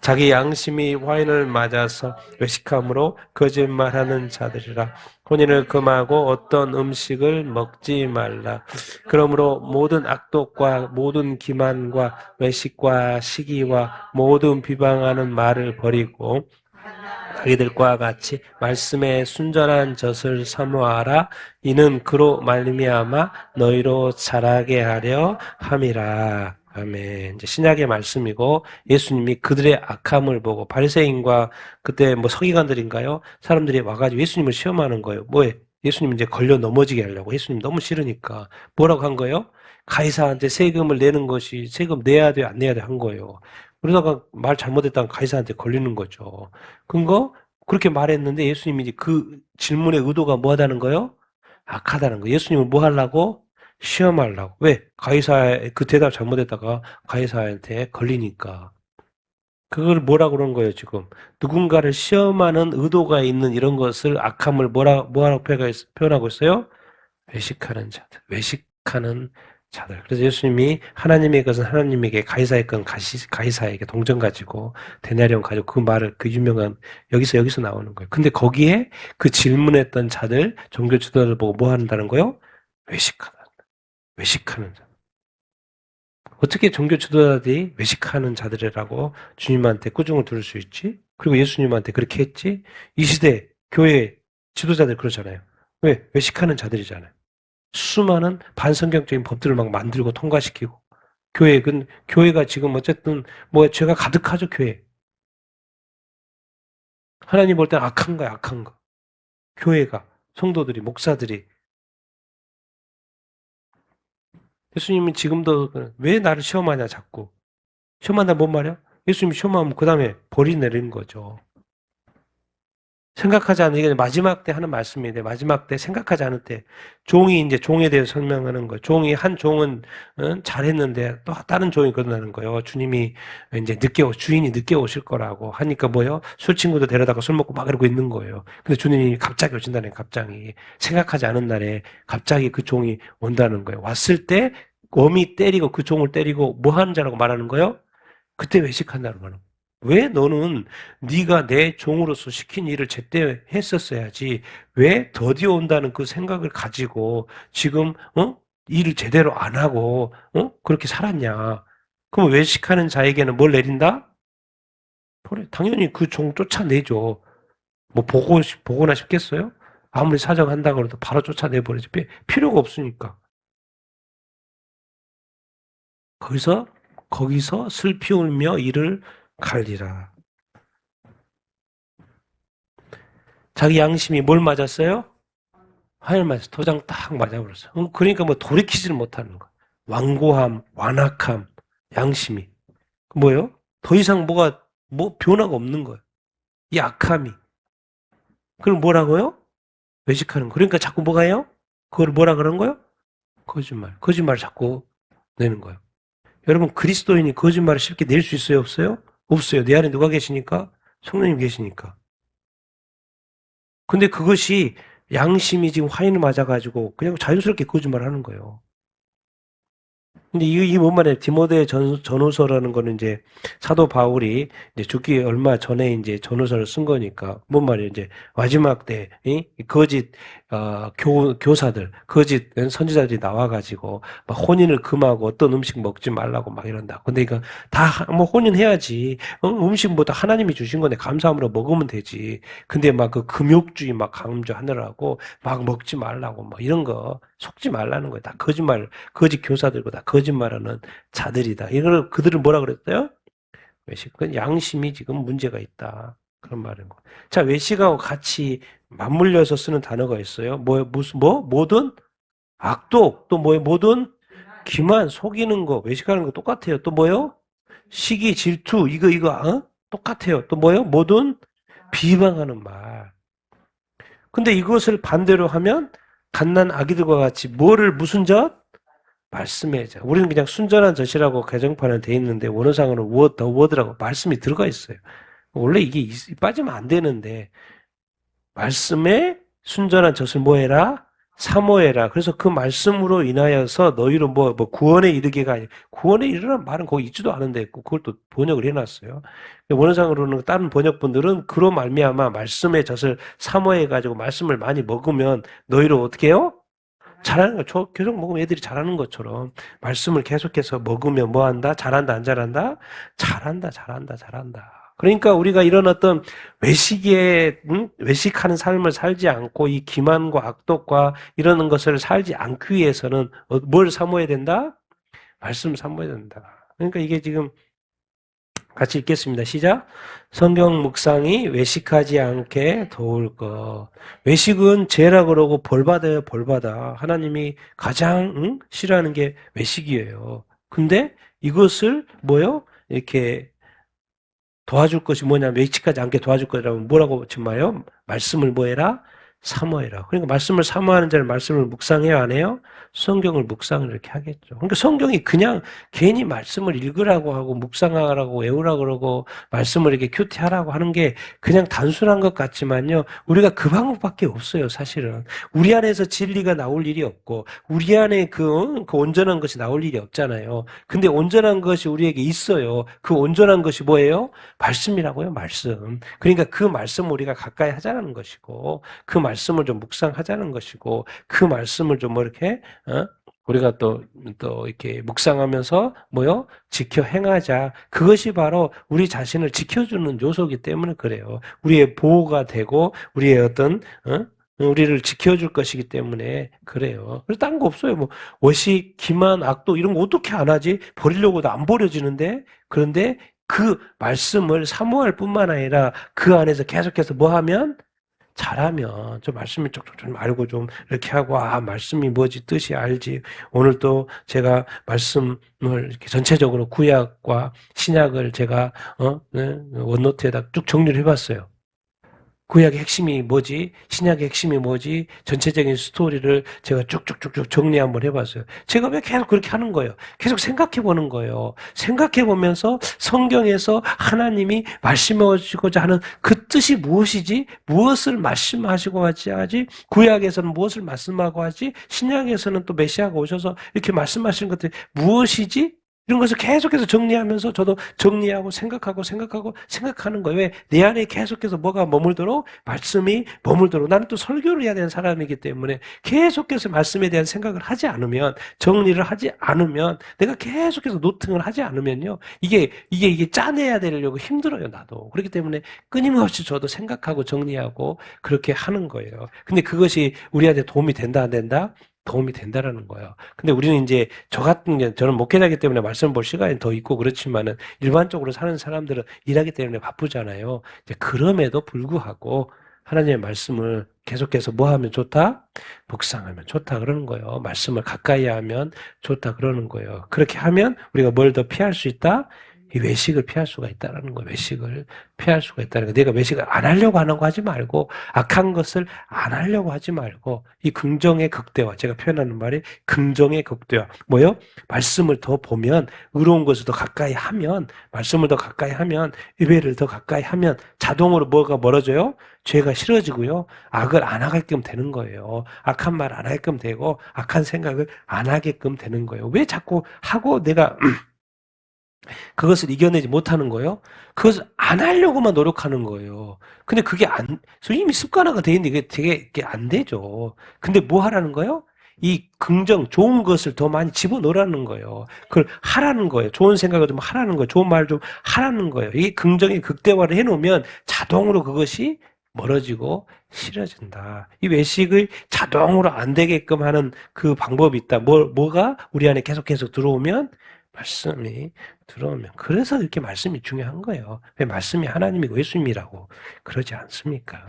Speaker 1: 자기 양심이 와인을 맞아서 외식함으로 거짓말하는 자들이라 혼인을 금하고 어떤 음식을 먹지 말라. 그러므로 모든 악독과 모든 기만과 외식과 시기와 모든 비방하는 말을 버리고 자기들과 같이 말씀에 순전한 젖을 사모하라. 이는 그로 말미암아 너희로 자라게 하려 함이라. 아멘. 이제 신약의 말씀이고 예수님이 그들의 악함을 보고 바리새인과 그때 뭐 서기관들인가요? 사람들이 와가지고 예수님을 시험하는 거예요. 뭐에? 예수님 이제 걸려 넘어지게 하려고. 예수님 너무 싫으니까 뭐라고 한 거예요? 가이사한테 세금을 내는 것이 세금 내야 돼, 안 내야 돼 한 거예요. 그러다가 말 잘못했다가 가이사한테 걸리는 거죠. 근거 그렇게 말했는데 예수님이 이제 그 질문의 의도가 뭐하다는 거예요? 악하다는 거예요. 예수님을 뭐 하려고? 시험하려고. 왜? 가이사의 그 대답 잘못했다가 가이사한테 걸리니까. 그걸 뭐라고 그런 거예요, 지금? 누군가를 시험하는 의도가 있는 이런 것을 악함을 뭐라고 표현하고 있어요? 외식하는 자들. 외식하는 자들. 그래서 예수님이 하나님의 것은 하나님에게, 가이사의 건 가이사에게 동정 가지고 데나리온 가지고 그 말을, 그 유명한 여기서 나오는 거예요. 근데 거기에 그 질문했던 자들, 종교 지도자들 보고 뭐 한다는 거예요? 외식하다. 외식하는 자. 어떻게 종교 지도자들이 외식하는 자들이라고 주님한테 꾸중을 들을 수 있지? 그리고 예수님한테 그렇게 했지? 이 시대 교회 지도자들 그러잖아요. 왜? 외식하는 자들이잖아요. 수많은 반성경적인 법들을 막 만들고 통과시키고 교회가 지금 어쨌든 뭐 죄가 가득하죠, 교회. 하나님 볼 때는 악한 거야, 악한 거. 교회가, 성도들이, 목사들이. 예수님은 지금도 왜 나를 시험하냐, 자꾸. 시험한다 뭔 말이야? 예수님이 시험하면 그 다음에 벌이 내리는 거죠. 생각하지 않는, 이게 마지막 때 하는 말씀인데, 마지막 때 생각하지 않을 때, 종이 이제 종에 대해 설명하는 거예요. 한 종은 잘했는데, 또 다른 종이 거듭나는 거예요. 주님이 이제 주인이 늦게 오실 거라고 하니까 뭐요? 술 친구도 데려다가 술 먹고 막 이러고 있는 거예요. 근데 주님이 갑자기 오신다는 거예요, 갑자기. 생각하지 않은 날에 갑자기 그 종이 온다는 거예요. 왔을 때, 어미 때리고 그 종을 때리고 뭐 하는 자라고 말하는 거예요? 그때 외식한다는 거예요. 왜 너는 네가 내 종으로서 시킨 일을 제때 했었어야지. 왜 더디 온다는 그 생각을 가지고 지금 일을 제대로 안 하고 그렇게 살았냐. 그럼 외식하는 자에게는 뭘 내린다? 당연히 그 종 쫓아내죠. 뭐 보거나 싶겠어요? 아무리 사정한다고 해도 바로 쫓아내버리지. 필요가 없으니까. 거기서 슬피 울며 이를 갈리라. 자기 양심이 뭘 맞았어요? 화를 맞았어. 도장 딱 맞아버렸어. 그러니까 뭐 돌이키지를 못하는 거야. 완고함, 완악함, 양심이. 뭐예요? 더 이상 변화가 없는 거예요. 이 악함이. 그럼 뭐라고요? 외식하는 거. 그러니까 자꾸 뭐가 해요? 그걸 뭐라 그런 거요? 거짓말. 거짓말 자꾸 내는 거예요. 여러분, 그리스도인이 거짓말을 쉽게 낼 수 있어요? 없어요? 없어요. 내 안에 누가 계시니까? 성령님 계시니까. 근데 그것이 양심이 지금 화인을 맞아가지고 그냥 자연스럽게 거짓말을 하는 거예요. 근데 이 뭔 말이에요? 디모데 전후서라는 거는 이제 사도 바울이 이제 죽기 얼마 전에 이제 전후서를 쓴 거니까 뭔 말이에요? 이제 마지막 때 거짓 교사들, 거짓 선지자들이 나와가지고 막 혼인을 금하고 어떤 음식 먹지 말라고 막 이런다. 근데 이거 다 뭐 혼인해야지. 음식 뭐 다 하나님이 주신 건데 감사함으로 먹으면 되지. 근데 막 그 금욕주의 막 강조하느라고 막 먹지 말라고 막 이런 거 속지 말라는 거예요. 다 거짓말. 거짓 교사들고 다 거짓말하는 자들이다. 이걸 그들은 뭐라 그랬어요? 외식은 양심이 지금 문제가 있다. 그런 말인 거. 자, 외식하고 같이 맞물려서 쓰는 단어가 있어요. 모든 악독, 또 모든 기만, 속이는 거, 외식하는 거 똑같아요. 또 뭐요? 시기, 질투, 이거, 똑같아요. 또 뭐요? 모든 비방하는 말. 근데 이것을 반대로 하면 갓난 아기들과 같이 무슨 젖? 말씀의 젖. 우리는 그냥 순전한 젖이라고 개정판은 돼 있는데 원어상으로 더 워드라고 말씀이 들어가 있어요. 원래 이게 빠지면 안 되는데 말씀에 순전한 젖을 뭐 해라? 사모해라. 그래서 그 말씀으로 인하여서 너희로 구원에 이르게가 아니라 구원에 이르라는 말은 거기 있지도 않은데 그걸 또 번역을 해놨어요. 원어상으로는 다른 번역분들은 그로 말미암아 말씀의 젖을 사모해가지고 말씀을 많이 먹으면 너희로 어떻게 해요? 잘하는 거, 계속 먹으면 애들이 잘하는 것처럼 말씀을 계속해서 먹으면 뭐 한다? 잘한다, 안 잘한다? 잘한다, 잘한다, 잘한다. 그러니까 우리가 이런 어떤 외식하는 삶을 살지 않고 이 기만과 악독과 이러는 것을 살지 않기 위해서는 뭘 사모해야 된다? 말씀 사모해야 된다. 그러니까 이게 지금 같이 읽겠습니다. 시작. 성경 묵상이 외식하지 않게 도울 것. 외식은 죄라 그러고 벌 받아요, 벌 받아. 하나님이 가장 싫어하는 게 외식이에요. 근데 이것을 이렇게 도와줄 것이 뭐냐면 외식하지 않게 도와줄 거라면 뭐라고 지금 말해요? 말씀을 뭐 해라? 사모해라. 그러니까 말씀을 사모하는 자는 말씀을 묵상해요, 안 해요? 성경을 묵상을 이렇게 하겠죠. 그러니까 성경이 그냥 괜히 말씀을 읽으라고 하고 묵상하라고 외우라고 그러고 말씀을 이렇게 큐티하라고 하는 게 그냥 단순한 것 같지만요. 우리가 그 방법밖에 없어요, 사실은. 우리 안에서 진리가 나올 일이 없고 우리 안에 그 온전한 것이 나올 일이 없잖아요. 근데 온전한 것이 우리에게 있어요. 그 온전한 것이 뭐예요? 말씀이라고요, 말씀. 그러니까 그 말씀을 우리가 가까이 하자는 것이고 그 말씀을 좀 묵상하자는 것이고 그 말씀을 좀 뭐 이렇게 우리가 또 이렇게 묵상하면서 뭐요? 지켜 행하자. 그것이 바로 우리 자신을 지켜주는 요소이기 때문에 그래요. 우리의 보호가 되고 우리의 어떤 우리를 지켜줄 것이기 때문에 그래요. 그래서 딴 거 없어요. 뭐 원식, 기만, 악도 이런 거 어떻게 안 하지? 버리려고도 안 버려지는데 그런데 그 말씀을 사모할 뿐만 아니라 그 안에서 계속해서 뭐 하면? 잘하면 좀 말씀이 쪽쪽 좀 알고 좀 이렇게 하고 말씀이 뭐지 뜻이 알지. 오늘 또 제가 말씀을 이렇게 전체적으로 구약과 신약을 제가 원노트에다 쭉 정리를 해봤어요. 구약의 핵심이 뭐지? 신약의 핵심이 뭐지? 전체적인 스토리를 제가 쭉쭉쭉쭉 정리 한번 해봤어요. 제가 왜 계속 그렇게 하는 거예요? 계속 생각해 보는 거예요. 생각해 보면서 성경에서 하나님이 말씀하시고자 하는 그 뜻이 무엇이지? 무엇을 말씀하시고 하지? 구약에서는 무엇을 말씀하고 하지? 신약에서는 또 메시아가 오셔서 이렇게 말씀하시는 것들이 무엇이지? 이런 것을 계속해서 정리하면서 저도 정리하고 생각하는 거예요. 왜? 내 안에 계속해서 뭐가 머물도록 말씀이 머물도록 나는 또 설교를 해야 되는 사람이기 때문에 계속해서 말씀에 대한 생각을 하지 않으면 정리를 하지 않으면 내가 계속해서 노팅을 하지 않으면요. 이게 짜내야 되려고 힘들어요. 나도. 그렇기 때문에 끊임없이 저도 생각하고 정리하고 그렇게 하는 거예요. 근데 그것이 우리한테 도움이 된다 안 된다? 도움이 된다라는 거예요. 근데 우리는 이제 저 같은 경우 저는 목회자이기 때문에 말씀 볼 시간이 더 있고 그렇지만은 일반적으로 사는 사람들은 일하기 때문에 바쁘잖아요. 이제 그럼에도 불구하고 하나님의 말씀을 계속해서 뭐 하면 좋다? 묵상하면 좋다 그러는 거예요. 말씀을 가까이 하면 좋다 그러는 거예요. 그렇게 하면 우리가 뭘 더 피할 수 있다? 이 외식을 피할 수가 있다는 거예요. 외식을 피할 수가 있다는 거예요. 내가 외식을 안 하려고 하는 거 하지 말고 악한 것을 안 하려고 하지 말고 이 긍정의 극대화 제가 표현하는 말이 긍정의 극대화 뭐요? 말씀을 더 보면 의로운 것을 더 가까이 하면 말씀을 더 가까이 하면 예배를 더 가까이 하면 자동으로 뭐가 멀어져요? 죄가 싫어지고요. 악을 안 하게끔 되는 거예요. 악한 말 안 하게끔 되고 악한 생각을 안 하게끔 되는 거예요. 왜 자꾸 하고 내가 그것을 이겨내지 못하는 거예요. 그것을 안 하려고만 노력하는 거예요. 근데 그게 이미 습관화가 돼 있는데 이게 안 되죠. 근데 뭐 하라는 거예요? 이 긍정, 좋은 것을 더 많이 집어넣으라는 거예요. 그걸 하라는 거예요. 좋은 생각을 좀 하라는 거예요. 좋은 말을 좀 하라는 거예요. 이 긍정의 극대화를 해놓으면 자동으로 그것이 멀어지고 싫어진다. 이 외식을 자동으로 안 되게끔 하는 그 방법이 있다. 뭐가 우리 안에 계속 들어오면 말씀이 들어오면 그래서 이렇게 말씀이 중요한 거예요. 왜 말씀이 하나님이고 예수님이라고 그러지 않습니까?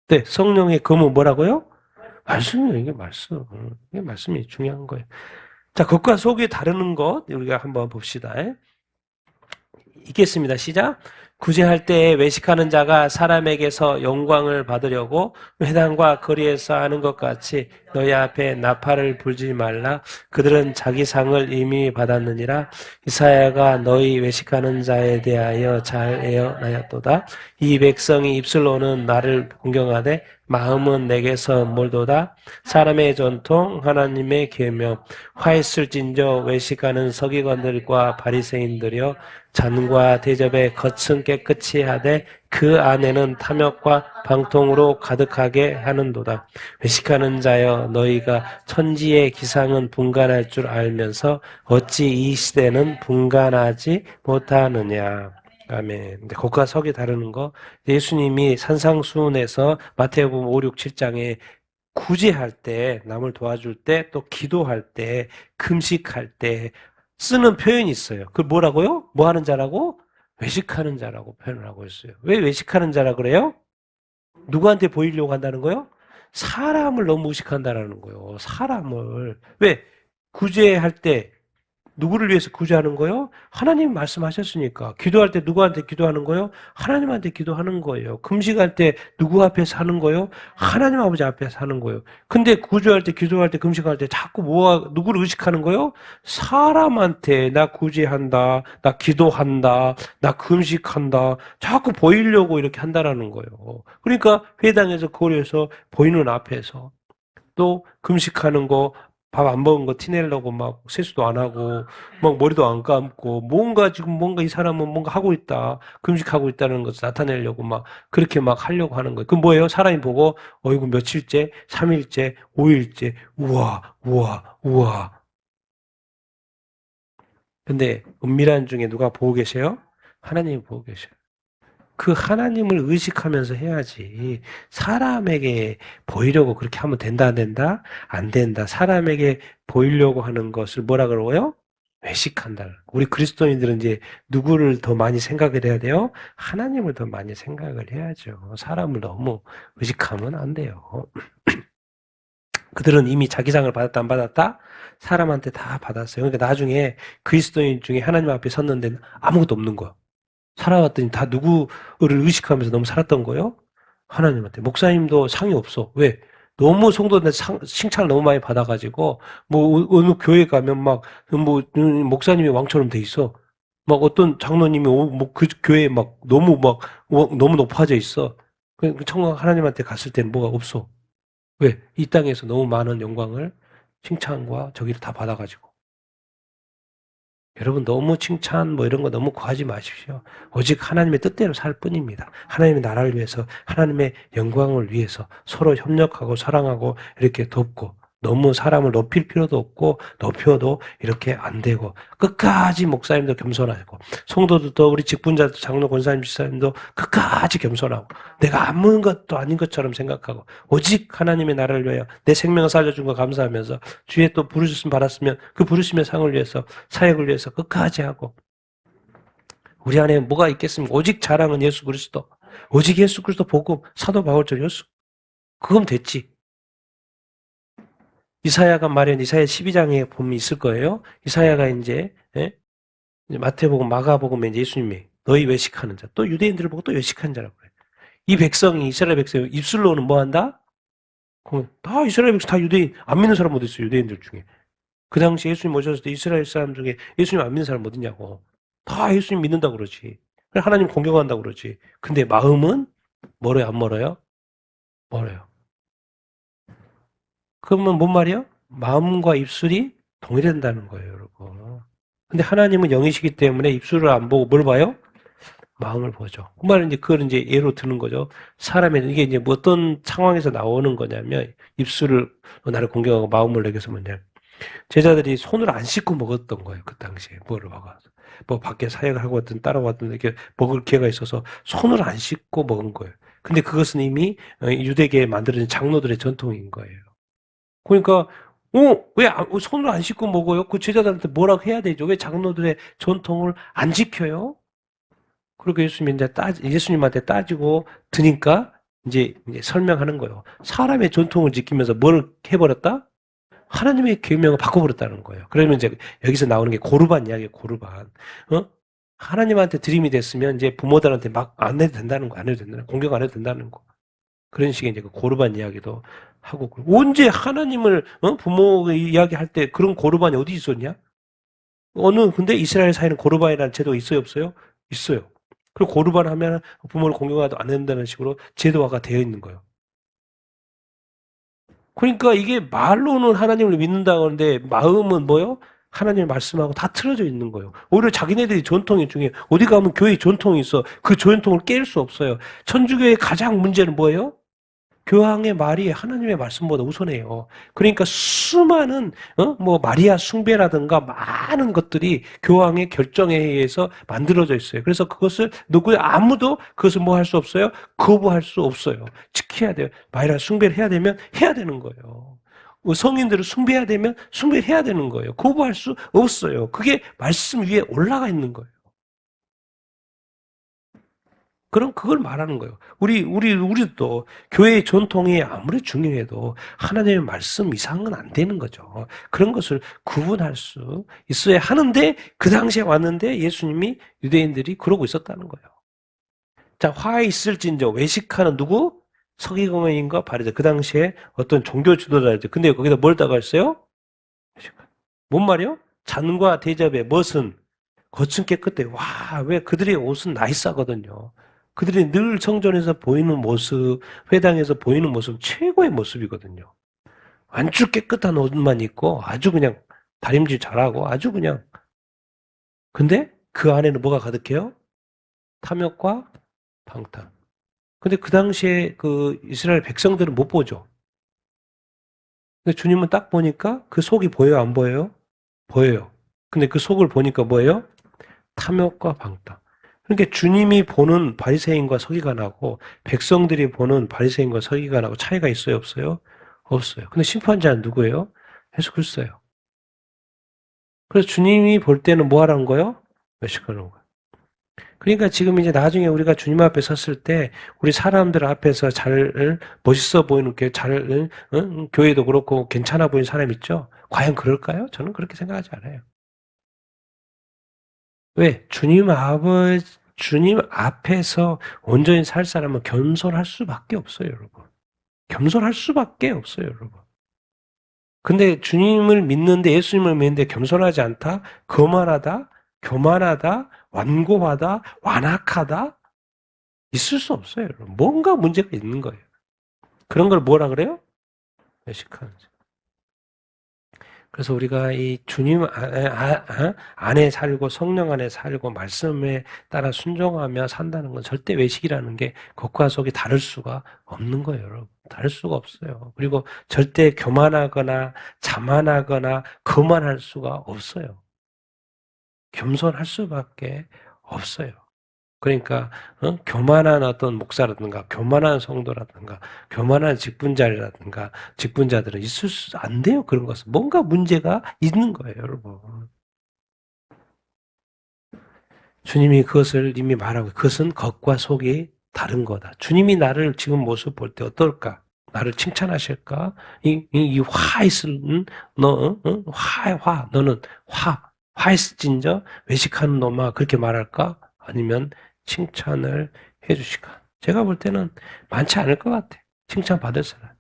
Speaker 1: 네, 성령의 검은 뭐라고요? 말씀이에요. 이게 말씀. 이게 말씀이 중요한 거예요. 자, 겉과 속이 다르는 것 우리가 한번 봅시다. 읽겠습니다. 시작. 구제할 때에 외식하는 자가 사람에게서 영광을 받으려고 회당과 거리에서 하는 것 같이 너희 앞에 나팔을 불지 말라. 그들은 자기 상을 이미 받았느니라. 이사야가 너희 외식하는 자에 대하여 잘 예언하였도다. 이 백성이 입술로는 나를 공경하되 마음은 내게서 멀도다. 사람의 전통 하나님의 계명 화했을진저 외식하는 서기관들과 바리새인들이여 잔과 대접에 겉은 깨끗이 하되 그 안에는 탐욕과 방통으로 가득하게 하는도다. 외식하는 자여 너희가 천지의 기상은 분간할 줄 알면서 어찌 이 시대는 분간하지 못하느냐. 아멘. 근데 겉과 속이 다르는 거 예수님이 산상수훈에서 마태복음 5, 6, 7장에 구제할 때 남을 도와줄 때 또 기도할 때 금식할 때 쓰는 표현이 있어요. 그걸 뭐라고요? 뭐 하는 자라고? 외식하는 자라고 표현을 하고 있어요. 왜 외식하는 자라 그래요? 누구한테 보이려고 한다는 거예요? 사람을 너무 의식한다라는 거예요. 사람을. 왜? 구제할 때 누구를 위해서 구제하는 거요? 하나님 말씀하셨으니까. 기도할 때 누구한테 기도하는 거요? 하나님한테 기도하는 거예요. 금식할 때 누구 앞에서 하는 거요? 하나님 아버지 앞에서 하는 거예요. 근데 구제할 때, 기도할 때, 금식할 때 자꾸 누구를 의식하는 거요? 사람한테 나 구제한다, 나 기도한다, 나 금식한다, 자꾸 보이려고 이렇게 한다라는 거예요. 그러니까 회당에서 거리에서 보이는 앞에서 또 금식하는 거, 밥 안 먹은 거 티내려고 막 세수도 안 하고, 막 머리도 안 감고, 뭔가 이 사람은 뭔가 하고 있다. 금식하고 있다는 것을 나타내려고 막 그렇게 막 하려고 하는 거예요. 그 뭐예요? 사람이 보고, 어이구, 며칠째, 3일째, 5일째, 우와, 우와, 우와. 근데 은밀한 중에 누가 보고 계세요? 하나님이 보고 계셔요. 그 하나님을 의식하면서 해야지. 사람에게 보이려고 그렇게 하면 된다, 안 된다? 안 된다. 사람에게 보이려고 하는 것을 뭐라 그러고요? 외식한다. 우리 그리스도인들은 이제 누구를 더 많이 생각을 해야 돼요? 하나님을 더 많이 생각을 해야죠. 사람을 너무 의식하면 안 돼요. 그들은 이미 자기 상을 받았다, 안 받았다? 사람한테 다 받았어요. 그러니까 나중에 그리스도인 중에 하나님 앞에 섰는데 아무것도 없는 거야. 살아왔더니 다 누구를 의식하면서 너무 살았던 거예요? 하나님한테. 목사님도 상이 없어. 왜? 너무 성도한테 칭찬을 너무 많이 받아가지고, 뭐, 어느 교회 가면 막, 목사님이 왕처럼 돼 있어. 막 어떤 장로님이 그 교회에 막 너무 높아져 있어. 그 청각 하나님한테 갔을 때는 뭐가 없어. 왜? 이 땅에서 너무 많은 영광을, 칭찬과 저기를 다 받아가지고. 여러분 너무 칭찬 뭐 이런 거 너무 구하지 마십시오. 오직 하나님의 뜻대로 살 뿐입니다. 하나님의 나라를 위해서 하나님의 영광을 위해서 서로 협력하고 사랑하고 이렇게 돕고 너무 사람을 높일 필요도 없고 높여도 이렇게 안 되고 끝까지 목사님도 겸손하고 성도들도 우리 직분자도 장로 권사님 집사님도 끝까지 겸손하고 내가 아무것도 아닌 것처럼 생각하고 오직 하나님의 나라를 위하여 내 생명을 살려준 거 감사하면서 주의 또 부르셨으면 받았으면 그 부르심의 상을 위해서 사역을 위해서 끝까지 하고 우리 안에 뭐가 있겠습니까? 오직 자랑은 예수 그리스도 오직 예수 그리스도 복음 사도 바울처럼 예수 그건 됐지. 이사야가 말한 이사야 12장에 보면 있을 거예요. 이사야가 이제 마태복음, 마가복음에 이제 예수님이 너희 외식하는 자, 또 유대인들을 보고 또 외식하는 자라고 그래요. 이 백성이 이스라엘 백성이 입술로는 뭐 한다? 다 이스라엘 백성 다 유대인 안 믿는 사람 어디 있어요? 유대인들 중에. 그 당시 예수님 오셨을 때 이스라엘 사람 중에 예수님 안 믿는 사람 어디냐고. 다 예수님 믿는다고 그러지. 하나님 공경한다고 그러지. 근데 마음은 멀어요, 안 멀어요? 멀어요. 그러면 뭔 말이에요? 마음과 입술이 동일한다는 거예요, 여러분. 근데 하나님은 영이시기 때문에 입술을 안 보고 뭘 봐요? 마음을 보죠. 그 말은 이제 그걸 이제 예로 드는 거죠. 사람의 이게 이제 뭐 어떤 상황에서 나오는 거냐면 입술을 나를 공경하고 마음을 내게서 뭐냐. 제자들이 손을 안 씻고 먹었던 거예요. 그 당시에 뭐를 먹어서 뭐 밖에 사역을 하고 왔든 따라왔든 이렇게 먹을 기회가 있어서 손을 안 씻고 먹은 거예요. 근데 그것은 이미 유대계에 만들어진 장로들의 전통인 거예요. 그러니까 왜 손을 안 씻고 먹어요? 그 제자들한테 뭐라고 해야 되죠? 왜 장로들의 전통을 안 지켜요? 그렇게 예수님한테 따지고 드니까 이제 설명하는 거예요. 사람의 전통을 지키면서 뭘 해버렸다? 하나님의 계명을 바꿔버렸다는 거예요. 그러면 이제 여기서 나오는 게 고르반 이야기예요. 고르반. 하나님한테 드림이 됐으면 이제 부모들한테 막 안 해도 된다는 거, 안 해도 된다는 거, 공격 안 해도 된다는 거. 그런 식의 이제 그 고르반 이야기도 하고 언제 하나님을 부모 이야기할 때 그런 고르반이 어디 있었냐? 근데 이스라엘 사회는 고르반이라는 제도가 있어요, 없어요? 있어요. 그리고 고르반 하면 부모를 공경하도 안 된다는 식으로 제도화가 되어 있는 거예요. 그러니까 이게 말로는 하나님을 믿는다고 하는데 마음은 뭐요? 하나님의 말씀하고 다 틀어져 있는 거예요. 오히려 자기네들이 전통이 중에 어디 가면 교회 전통이 있어. 그 전통을 깰 수 없어요. 천주교의 가장 문제는 뭐예요? 교황의 말이 하나님의 말씀보다 우선해요. 그러니까 수많은 뭐 마리아 숭배라든가 많은 것들이 교황의 결정에 의해서 만들어져 있어요. 그래서 그것을 아무도 그것을 뭐 할 수 없어요? 거부할 수 없어요. 지켜야 돼요. 마리아 숭배를 해야 되면 해야 되는 거예요. 성인들을 숭배해야 되면 숭배해야 되는 거예요. 거부할 수 없어요. 그게 말씀 위에 올라가 있는 거예요. 그럼 그걸 말하는 거예요. 우리도 교회의 전통이 아무리 중요해도 하나님의 말씀 이상은 안 되는 거죠. 그런 것을 구분할 수 있어야 하는데 그 당시에 왔는데 예수님이 유대인들이 그러고 있었다는 거예요. 자, 화에 있을진저 외식하는 누구? 서기관인가 바리새. 그 당시에 어떤 종교 지도자였죠. 근데 거기다 뭘 다가 했어요? 뭔 말이요? 잔과 대접에 멋은 겉은 깨끗해. 와, 왜 그들의 옷은 나이스하거든요. 그들이 늘 성전에서 보이는 모습, 회당에서 보이는 모습, 최고의 모습이거든요. 아주 깨끗한 옷만 입고 아주 그냥 다림질 잘하고 아주 그냥. 근데 그 안에는 뭐가 가득해요? 탐욕과 방탕. 근데 그 당시에 그 이스라엘 백성들은 못 보죠. 근데 주님은 딱 보니까 그 속이 보여요, 안 보여요? 보여요. 근데 그 속을 보니까 뭐예요? 탐욕과 방탕. 그러니까 주님이 보는 바리새인과 서기관하고 백성들이 보는 바리새인과 서기관하고 차이가 있어요, 없어요? 없어요. 근데 심판자는 누구예요? 예수 그리스도예요. 그래서 주님이 볼 때는 뭐 하라는 거예요? 외식하는 거예요. 그러니까 지금 이제 나중에 우리가 주님 앞에 섰을 때 우리 사람들 앞에서 잘 멋있어 보이는 교회도 그렇고 괜찮아 보이는 사람 있죠? 과연 그럴까요? 저는 그렇게 생각하지 않아요. 왜? 주님 앞에서 온전히 살 사람은 겸손할 수밖에 없어요, 여러분. 겸손할 수밖에 없어요, 여러분. 근데 주님을 믿는데, 예수님을 믿는데 겸손하지 않다? 거만하다? 교만하다? 완고하다? 완악하다? 있을 수 없어요, 여러분. 뭔가 문제가 있는 거예요. 그런 걸 뭐라 그래요? 외식하는 자. 그래서 우리가 이 주님 안에 살고 성령 안에 살고 말씀에 따라 순종하며 산다는 건 절대 외식이라는 게 겉과 속이 다를 수가 없는 거예요, 여러분. 다를 수가 없어요. 그리고 절대 교만하거나 자만하거나 거만할 수가 없어요. 겸손할 수밖에 없어요. 그러니까 교만한 어떤 목사라든가 교만한 성도라든가 교만한 직분자들은 있을 수 안 돼요. 그런 것은 뭔가 문제가 있는 거예요, 여러분. 주님이 그것을 이미 말하고 그것은 겉과 속이 다른 거다. 주님이 나를 지금 모습 볼 때 어떨까? 나를 칭찬하실까? 이 화 있을 화 너는 화 있을진저 외식하는 놈아 그렇게 말할까? 아니면 칭찬을 해주실까? 제가 볼 때는 많지 않을 것 같아. 칭찬받을 사람.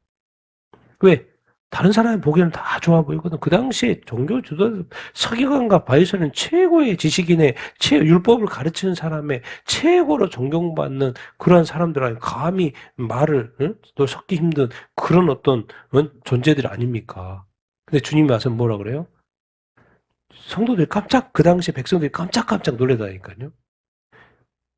Speaker 1: 왜? 다른 사람이 보기에는 다 좋아 보이거든. 그 당시에 종교 주도 서기관과 바리새는 최고의 지식인의 율법을 가르치는 사람의 최고로 존경받는 그러한 사람들 아니 감히 말을 또 섞기 힘든 그런 어떤 존재들 아닙니까? 근데 주님이 와서 뭐라 그래요? 성도들이 그 당시에 백성들이 깜짝깜짝 놀라다니까요.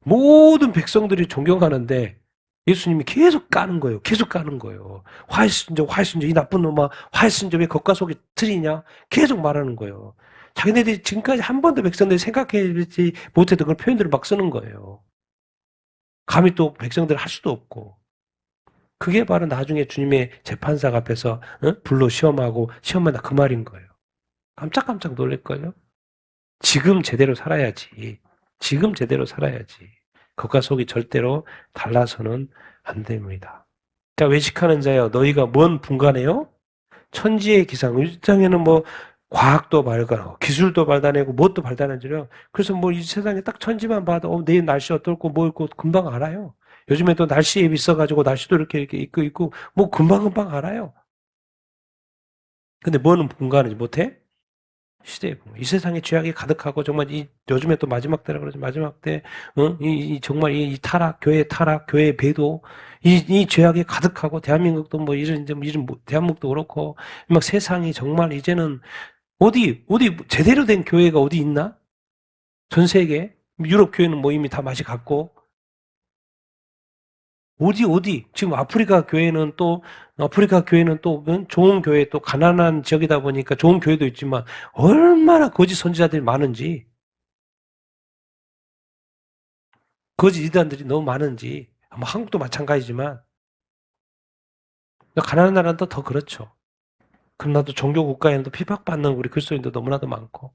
Speaker 1: 모든 백성들이 존경하는데 예수님이 계속 까는 거예요. 계속 까는 거예요. 화했은저, 이 나쁜 놈아, 화했은저 왜 겉과 속이 틀리냐? 계속 말하는 거예요. 자기네들이 지금까지 한 번도 백성들이 생각해보지 못했던 그런 표현들을 막 쓰는 거예요. 감히 또 백성들 할 수도 없고. 그게 바로 나중에 주님의 재판사가 앞에서 불로 시험하고 시험하다 그 말인 거예요. 깜짝깜짝 놀랄걸요? 지금 제대로 살아야지. 지금 제대로 살아야지. 겉과 속이 절대로 달라서는 안 됩니다. 자, 외식하는 자여, 너희가 뭔 분간해요? 천지의 기상. 이 땅에는 뭐, 과학도 발달하고, 기술도 발달하고, 무엇도 발달하잖아요. 그래서 뭐 이 세상에 딱 천지만 봐도, 내일 날씨 어떨고, 뭐 있고, 금방 알아요. 요즘에 또 날씨 앱 있어가지고, 날씨도 이렇게 있고, 뭐 금방금방 알아요. 근데 뭐는 분간하지 못해? 시대의 붕괴. 이 세상에 죄악이 가득하고 정말 요즘에 또 마지막 때라 그러죠. 마지막 때, 정말 이 타락, 교회의 타락, 교회의 배도, 이 죄악이 가득하고 대한민국도 뭐 대한민국도 그렇고 막 세상이 정말 이제는 어디 제대로 된 교회가 어디 있나? 전 세계 유럽 교회는 뭐 이미 다 맛이 갔고 어디? 지금 아프리카 교회는 또 좋은 교회 또 가난한 지역이다 보니까 좋은 교회도 있지만 얼마나 거짓 선지자들이 많은지 거짓 이단들이 너무 많은지 뭐 한국도 마찬가지지만 가난한 나라는 또 더 그렇죠. 그러나 또 종교 국가에는 또 핍박받는 우리 그리스도인도 너무나도 많고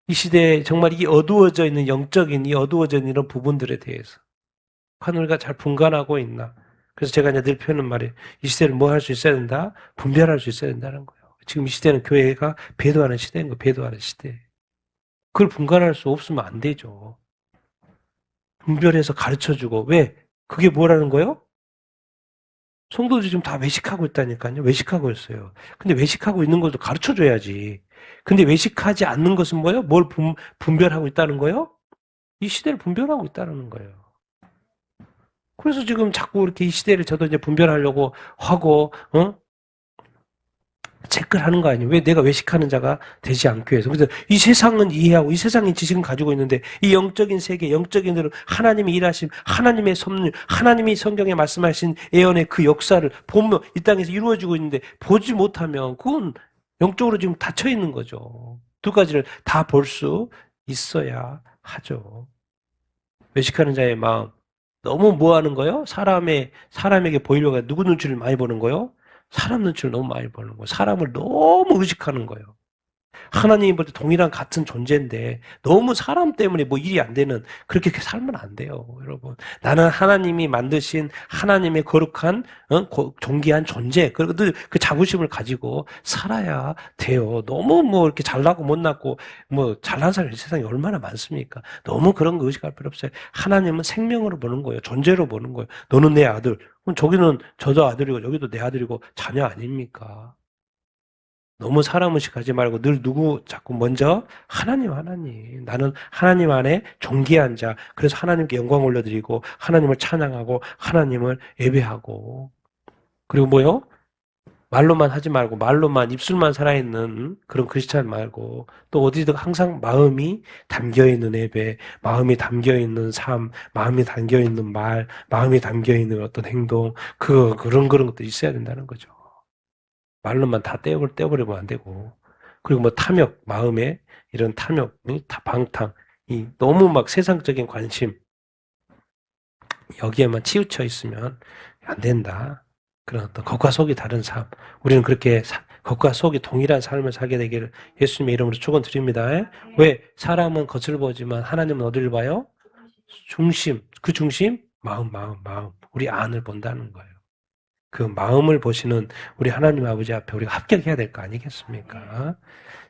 Speaker 1: 이 시대에 정말 이 어두워져 있는 영적인 이 어두워져 있는 이런 부분들에 대해서 하늘과 잘 분간하고 있나. 그래서 제가 이제 늘 펴는 말이 이 시대를 뭐 할 수 있어야 된다? 분별할 수 있어야 된다는 거예요. 지금 이 시대는 교회가 배도하는 시대인 거예요. 배도하는 시대. 그걸 분간할 수 없으면 안 되죠. 분별해서 가르쳐주고. 왜? 그게 뭐라는 거예요? 성도들이 지금 다 외식하고 있다니까요. 외식하고 있어요. 근데 외식하고 있는 것도 가르쳐줘야지. 근데 외식하지 않는 것은 뭐예요? 뭘 분별하고 있다는 거예요? 이 시대를 분별하고 있다는 거예요. 그래서 지금 자꾸 이렇게 이 시대를 저도 이제 분별하려고 하고, 체크를 하는 거 아니에요. 왜 내가 외식하는 자가 되지 않기 위해서. 그래서 이 세상은 이해하고 이 세상의 지식은 가지고 있는데 이 영적인 세계, 영적인 대로 하나님이 일하신 하나님의 섭리, 하나님이 성경에 말씀하신 예언의 그 역사를 보면 이 땅에서 이루어지고 있는데 보지 못하면 그건 영적으로 지금 닫혀 있는 거죠. 두 가지를 다 볼 수 있어야 하죠. 외식하는 자의 마음. 너무 뭐 하는 거예요? 사람에게 보이려고 해. 누구 눈치를 많이 보는 거예요? 사람 눈치를 너무 많이 보는 거예요. 사람을 너무 의식하는 거예요. 하나님보다 동일한 같은 존재인데 너무 사람 때문에 뭐 일이 안 되는 그렇게 살면 안 돼요, 여러분. 나는 하나님이 만드신 하나님의 거룩한 존귀한 존재, 그리고 그 자부심을 가지고 살아야 돼요. 너무 뭐 이렇게 잘나고 못나고 뭐 잘난 사람이 세상에 얼마나 많습니까? 너무 그런 거 의식할 필요 없어요. 하나님은 생명으로 보는 거예요. 존재로 보는 거예요. 너는 내 아들. 그럼 저기는 저도 아들이고 여기도 내 아들이고 자녀 아닙니까? 너무 사람 의식하지 말고 늘 누구 자꾸 먼저 하나님. 나는 하나님 안에 존귀한 자. 그래서 하나님께 영광 올려드리고 하나님을 찬양하고 하나님을 예배하고 그리고 뭐요? 말로만 하지 말고 말로만 입술만 살아있는 그런 크리스찬 말고 또 어디든 항상 마음이 담겨있는 예배, 마음이 담겨있는 삶, 마음이 담겨있는 말, 마음이 담겨있는 어떤 행동 그런 것도 있어야 된다는 거죠. 말로만 다 떼어버리면 안 되고. 그리고 뭐 탐욕, 마음에 이런 탐욕이 다 방탕, 너무 막 세상적인 관심, 여기에만 치우쳐 있으면 안 된다. 그런 어떤 겉과 속이 다른 삶. 우리는 그렇게 겉과 속이 동일한 삶을 살게 되기를 예수님의 이름으로 축원드립니다. 왜? 사람은 겉을 보지만 하나님은 어디를 봐요? 중심. 그 중심? 마음. 우리 안을 본다는 거예요. 그 마음을 보시는 우리 하나님 아버지 앞에 우리가 합격해야 될 거 아니겠습니까?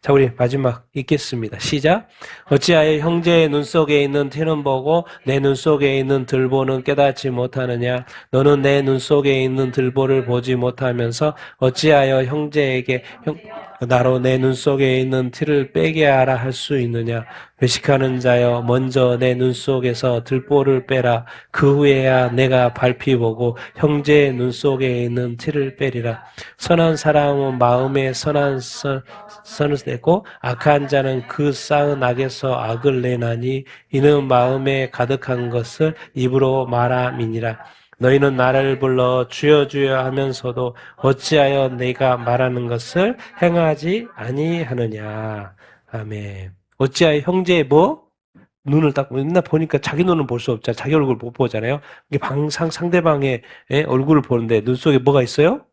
Speaker 1: 자, 우리 마지막 읽겠습니다. 시작. 어찌하여 형제의 눈 속에 있는 티는 보고 내 눈 속에 있는 들보는 깨닫지 못하느냐? 너는 내 눈 속에 있는 들보를 보지 못하면서 어찌하여 형제에게 나로 내 눈 속에 있는 티를 빼게 하라 할 수 있느냐? 외식하는 자여 먼저 내 눈 속에서 들보를 빼라. 그 후에야 내가 발피 보고 형제의 눈 속에 있는 티를 빼리라. 선한 사람은 마음에 선을 내고 악한 자는 그 쌓은 악에서 악을 내나니 이는 마음에 가득한 것을 입으로 말함이니라. 너희는 나를 불러 주여 주여 하면서도 어찌하여 내가 말하는 것을 행하지 아니하느냐. 아멘. 어찌하여 형제의 뭐? 눈을 딱 맨날 보니까 자기 눈은 볼 수 없잖아. 자기 얼굴 못 보잖아요. 이게 상대방의 얼굴을 보는데 눈 속에 뭐가 있어요?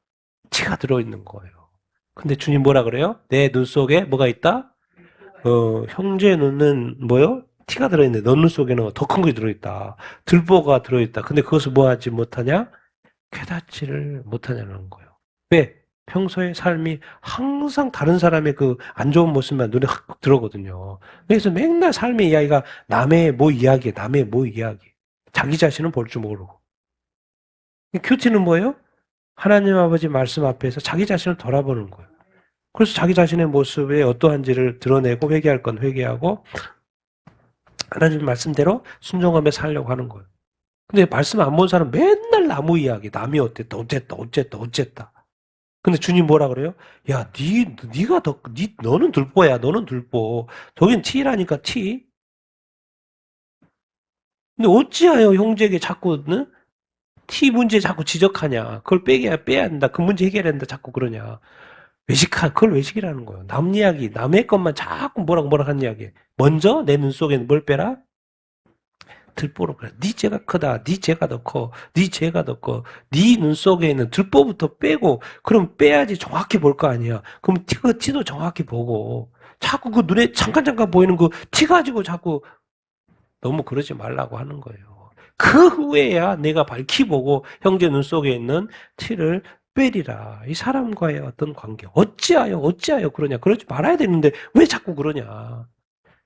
Speaker 1: 티가 들어있는 거예요. 근데 주님 뭐라 그래요? 내 눈 속에 뭐가 있다? 형제의 눈은 뭐요? 티가 들어있는데 너 눈 속에는 더 큰 게 들어있다. 들보가 들어있다. 근데 그것을 뭐 하지 못하냐? 깨닫지를 못하냐는 거예요. 왜? 평소에 삶이 항상 다른 사람의 그 안 좋은 모습만 눈에 확 들어오거든요. 그래서 맨날 삶의 이야기가 남의 뭐 이야기. 자기 자신은 볼 줄 모르고. 큐티는 뭐예요? 하나님 아버지 말씀 앞에서 자기 자신을 돌아보는 거예요. 그래서 자기 자신의 모습에 어떠한지를 드러내고 회개할 건 회개하고 하나님 말씀대로 순종하며 살려고 하는 거예요. 근데 말씀 안 본 사람 맨날 나무 이야기, 남이 어쨌다. 근데 주님 뭐라 그래요? 야, 너는 들보야, 너는 들보. 저긴 티라니까 티. 근데 어찌하여 형제에게 자꾸 티 문제 자꾸 지적하냐? 그걸 빼야 한다. 그 문제 해결해야 한다. 자꾸 그러냐? 그걸 외식이라는 거예요. 남 이야기, 남의 것만 자꾸 뭐라 하는 이야기. 먼저 내 눈 속에 뭘 빼라? 들보로 그래. 네 죄가 크다. 네 죄가 더 커. 네 죄가 더 커. 네 눈 속에 있는 들보부터 빼고 그럼 빼야지 정확히 볼 거 아니야. 그럼 티도 정확히 보고 자꾸 그 눈에 잠깐 보이는 그 티 가지고 자꾸 너무 그러지 말라고 하는 거예요. 그 후에야 내가 밝히 보고 형제 눈 속에 있는 티를 빼리라. 이 사람과의 어떤 관계. 어찌하여 그러냐. 그러지 말아야 되는데 왜 자꾸 그러냐.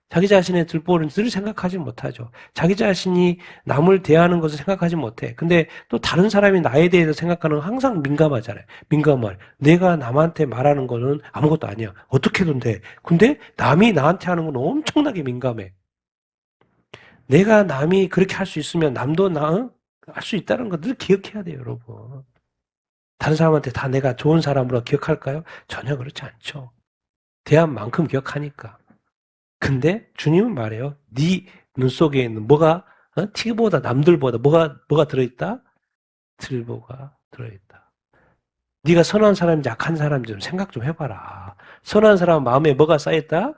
Speaker 1: 자기 자신의 들보를 늘 생각하지 못하죠. 자기 자신이 남을 대하는 것을 생각하지 못해. 근데 또 다른 사람이 나에 대해서 생각하는 건 항상 민감하잖아요. 민감할. 내가 남한테 말하는 거는 아무것도 아니야. 어떻게든 돼. 근데 남이 나한테 하는 건 엄청나게 민감해. 내가 남이 그렇게 할 수 있으면 남도 할 수 있다는 거 늘 기억해야 돼요, 여러분. 다른 사람한테 다 내가 좋은 사람으로 기억할까요? 전혀 그렇지 않죠. 대한 만큼 기억하니까. 근데 주님은 말해요. 네 눈 속에 있는 뭐가 티보다 남들보다 뭐가 들어있다? 들보가 들어있다. 네가 선한 사람인지 악한 사람인지 좀 생각 좀 해봐라. 선한 사람 마음에 뭐가 쌓였다?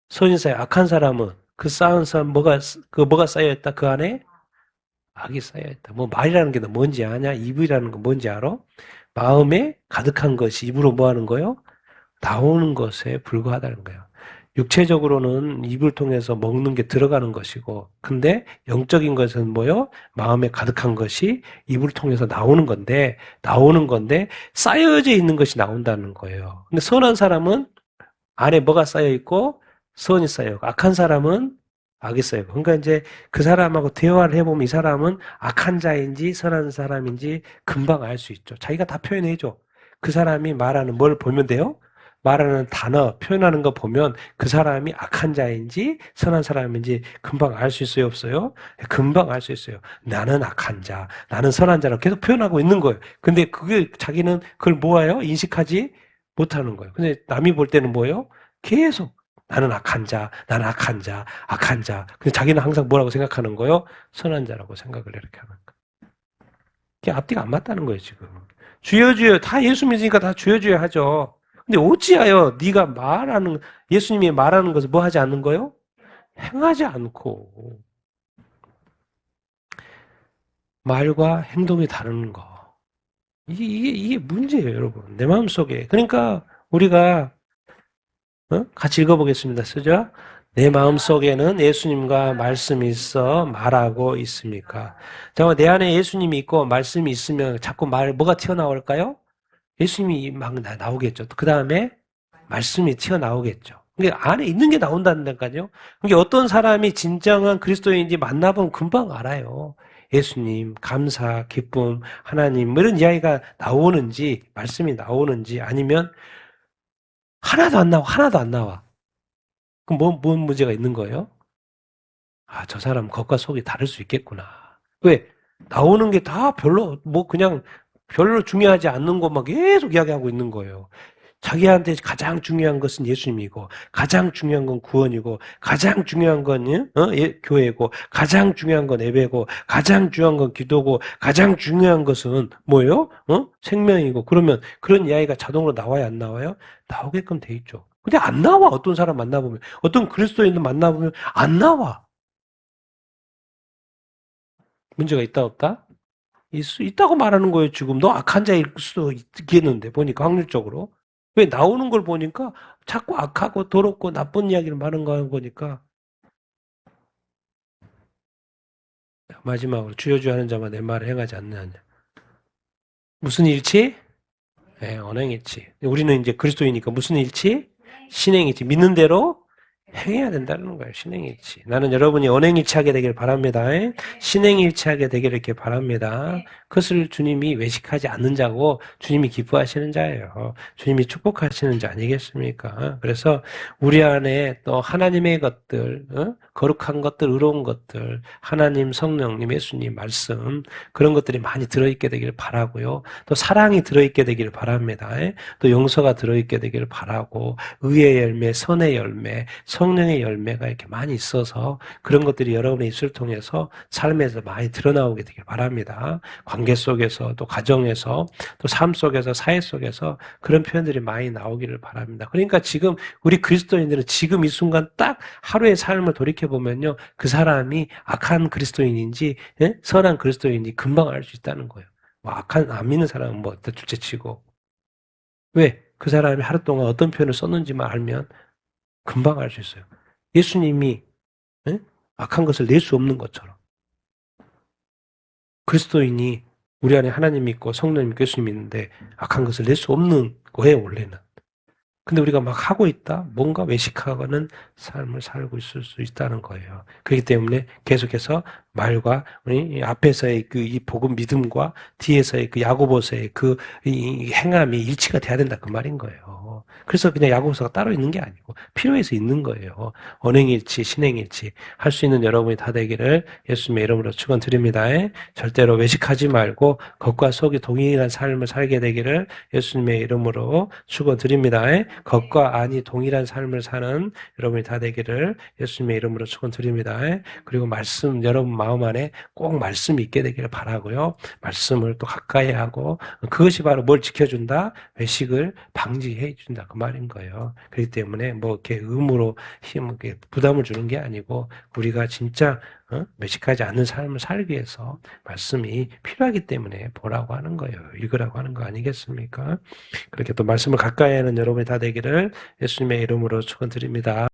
Speaker 1: 선이 쌓여. 악한 사람은 그 쌓은 사람 뭐가 쌓여있다? 그 안에 악이 쌓여있다. 뭐 말이라는 게 너 뭔지 아냐? 입이라는 건 뭔지 알아? 마음에 가득한 것이 입으로 뭐 하는 거요? 나오는 것에 불과하다는 거예요. 육체적으로는 입을 통해서 먹는 게 들어가는 것이고, 근데 영적인 것은 뭐요? 마음에 가득한 것이 입을 통해서 나오는 건데, 쌓여져 있는 것이 나온다는 거예요. 근데 선한 사람은 안에 뭐가 쌓여 있고, 선이 쌓여 있고, 악한 사람은 악이 쌓여 있고. 그러니까 이제 그 사람하고 대화를 해보면 이 사람은 악한 자인지 선한 사람인지 금방 알 수 있죠. 자기가 다 표현해줘. 그 사람이 말하는 뭘 보면 돼요? 말하는 단어, 표현하는 거 보면 그 사람이 악한 자인지 선한 사람인지 금방 알 수 있어요, 없어요? 금방 알 수 있어요. 나는 악한 자, 나는 선한 자라고 계속 표현하고 있는 거예요. 근데 그게 자기는 그걸 뭐예요? 인식하지 못하는 거예요. 근데 남이 볼 때는 뭐예요? 계속 나는 악한 자, 나는 악한 자, 악한 자. 근데 자기는 항상 뭐라고 생각하는 거예요? 선한 자라고 생각을 이렇게 하는 거예요. 이게 앞뒤가 안 맞다는 거예요, 지금. 주여 다 예수 믿으니까 다 주여 하죠. 근데 어찌하여 네가 예수님이 말하는 것을 뭐 하지 않는 거요? 행하지 않고 말과 행동이 다른 거. 이게 문제예요, 여러분. 내 마음속에. 그러니까 우리가 같이 읽어보겠습니다. 쓰죠? 내 마음속에는 예수님과 말씀이 있어 말하고 있습니까? 잠깐만, 내 안에 예수님이 있고 말씀이 있으면 자꾸 뭐가 튀어나올까요? 예수님이 막 나오겠죠. 그 다음에 말씀이 튀어나오겠죠. 그게 안에 있는 게 나온다니까요. 그게 어떤 사람이 진정한 그리스도인인지 만나보면 금방 알아요. 예수님, 감사, 기쁨, 하나님, 뭐 이런 이야기가 나오는지, 말씀이 나오는지, 아니면 하나도 안 나와. 그럼 뭔 문제가 있는 거예요? 아, 저 사람 겉과 속이 다를 수 있겠구나. 왜? 나오는 게 다 그냥 별로 중요하지 않는 것만 계속 이야기하고 있는 거예요. 자기한테 가장 중요한 것은 예수님이고, 가장 중요한 건 구원이고, 가장 중요한 건 교회고, 가장 중요한 건 예배고, 가장 중요한 건 기도고, 가장 중요한 것은 뭐예요? 생명이고. 그러면 그런 이야기가 자동으로 나와야 안 나와요? 나오게끔 돼 있죠. 근데 안 나와. 어떤 사람 만나보면, 어떤 그리스도인을 만나보면 안 나와. 문제가 있다 없다? 있다고 말하는 거예요. 지금 너 악한 자일 수도 있겠는데 보니까 확률적으로. 왜 나오는 걸 보니까 자꾸 악하고 더럽고 나쁜 이야기를 많은 거 보니까. 마지막으로 주여 하는 자만 내 말을 행하지 않느냐. 무슨 일치? 네, 언행일치. 우리는 이제 그리스도이니까 무슨 일치? 신행일치. 믿는 대로 행해야 된다는 거예요. 신행일치. 나는 여러분이 언행일치하게 되길 바랍니다. 신행일치하게 되기를 이렇게 바랍니다. 그것을 주님이 외식하지 않는 자고 주님이 기뻐하시는 자예요. 주님이 축복하시는 자 아니겠습니까? 그래서 우리 안에 또 하나님의 것들, 거룩한 것들, 의로운 것들, 하나님, 성령님, 예수님 말씀 그런 것들이 많이 들어있게 되기를 바라고요. 또 사랑이 들어있게 되기를 바랍니다. 또 용서가 들어있게 되기를 바라고 의의 열매, 선의 열매, 성령의 열매가 이렇게 많이 있어서 그런 것들이 여러분의 입술을 통해서 삶에서 많이 드러나오게 되길 바랍니다. 관계 속에서 또 가정에서 또 삶 속에서 사회 속에서 그런 표현들이 많이 나오기를 바랍니다. 그러니까 지금 우리 그리스도인들은 지금 이 순간 딱 하루의 삶을 돌이켜보면요. 그 사람이 악한 그리스도인인지 선한 그리스도인인지 금방 알 수 있다는 거예요. 뭐 안 믿는 사람은 뭐 둘째치고 왜? 그 사람이 하루 동안 어떤 표현을 썼는지만 알면 금방 알 수 있어요. 예수님이 예? 악한 것을 낼 수 없는 것처럼 그리스도인이 우리 안에 하나님 있고 성령 있고 예수님 있는데 악한 것을 낼 수 없는 거예요, 원래는. 근데 우리가 막 하고 있다? 뭔가 외식하는 삶을 살고 있을 수 있다는 거예요. 그렇기 때문에 계속해서 말과 우리 앞에서의 그 이 복음 믿음과 뒤에서의 그 야고보서의 그 이 행함이 일치가 돼야 된다 그 말인 거예요. 그래서 그냥 야고보서가 따로 있는 게 아니고 필요해서 있는 거예요. 언행일치, 신행일치 할 수 있는 여러분이 다 되기를 예수님의 이름으로 축원드립니다. 절대로 외식하지 말고 겉과 속이 동일한 삶을 살게 되기를 예수님의 이름으로 축원드립니다. 겉과 안이 동일한 삶을 사는 여러분이 다 되기를 예수님의 이름으로 축원드립니다. 그리고 말씀 여러분 마음 안에 꼭 말씀이 있게 되기를 바라고요. 말씀을 또 가까이 하고 그것이 바로 뭘 지켜준다? 외식을 방지해 준다 그 말인 거예요. 그렇기 때문에 뭐 이렇게 의무로 이렇게 부담을 주는 게 아니고 우리가 진짜 외식하지 않는 삶을 살기 위해서 말씀이 필요하기 때문에 보라고 하는 거예요. 읽으라고 하는 거 아니겠습니까? 그렇게 또 말씀을 가까이 하는 여러분이 다 되기를 예수님의 이름으로 축원드립니다.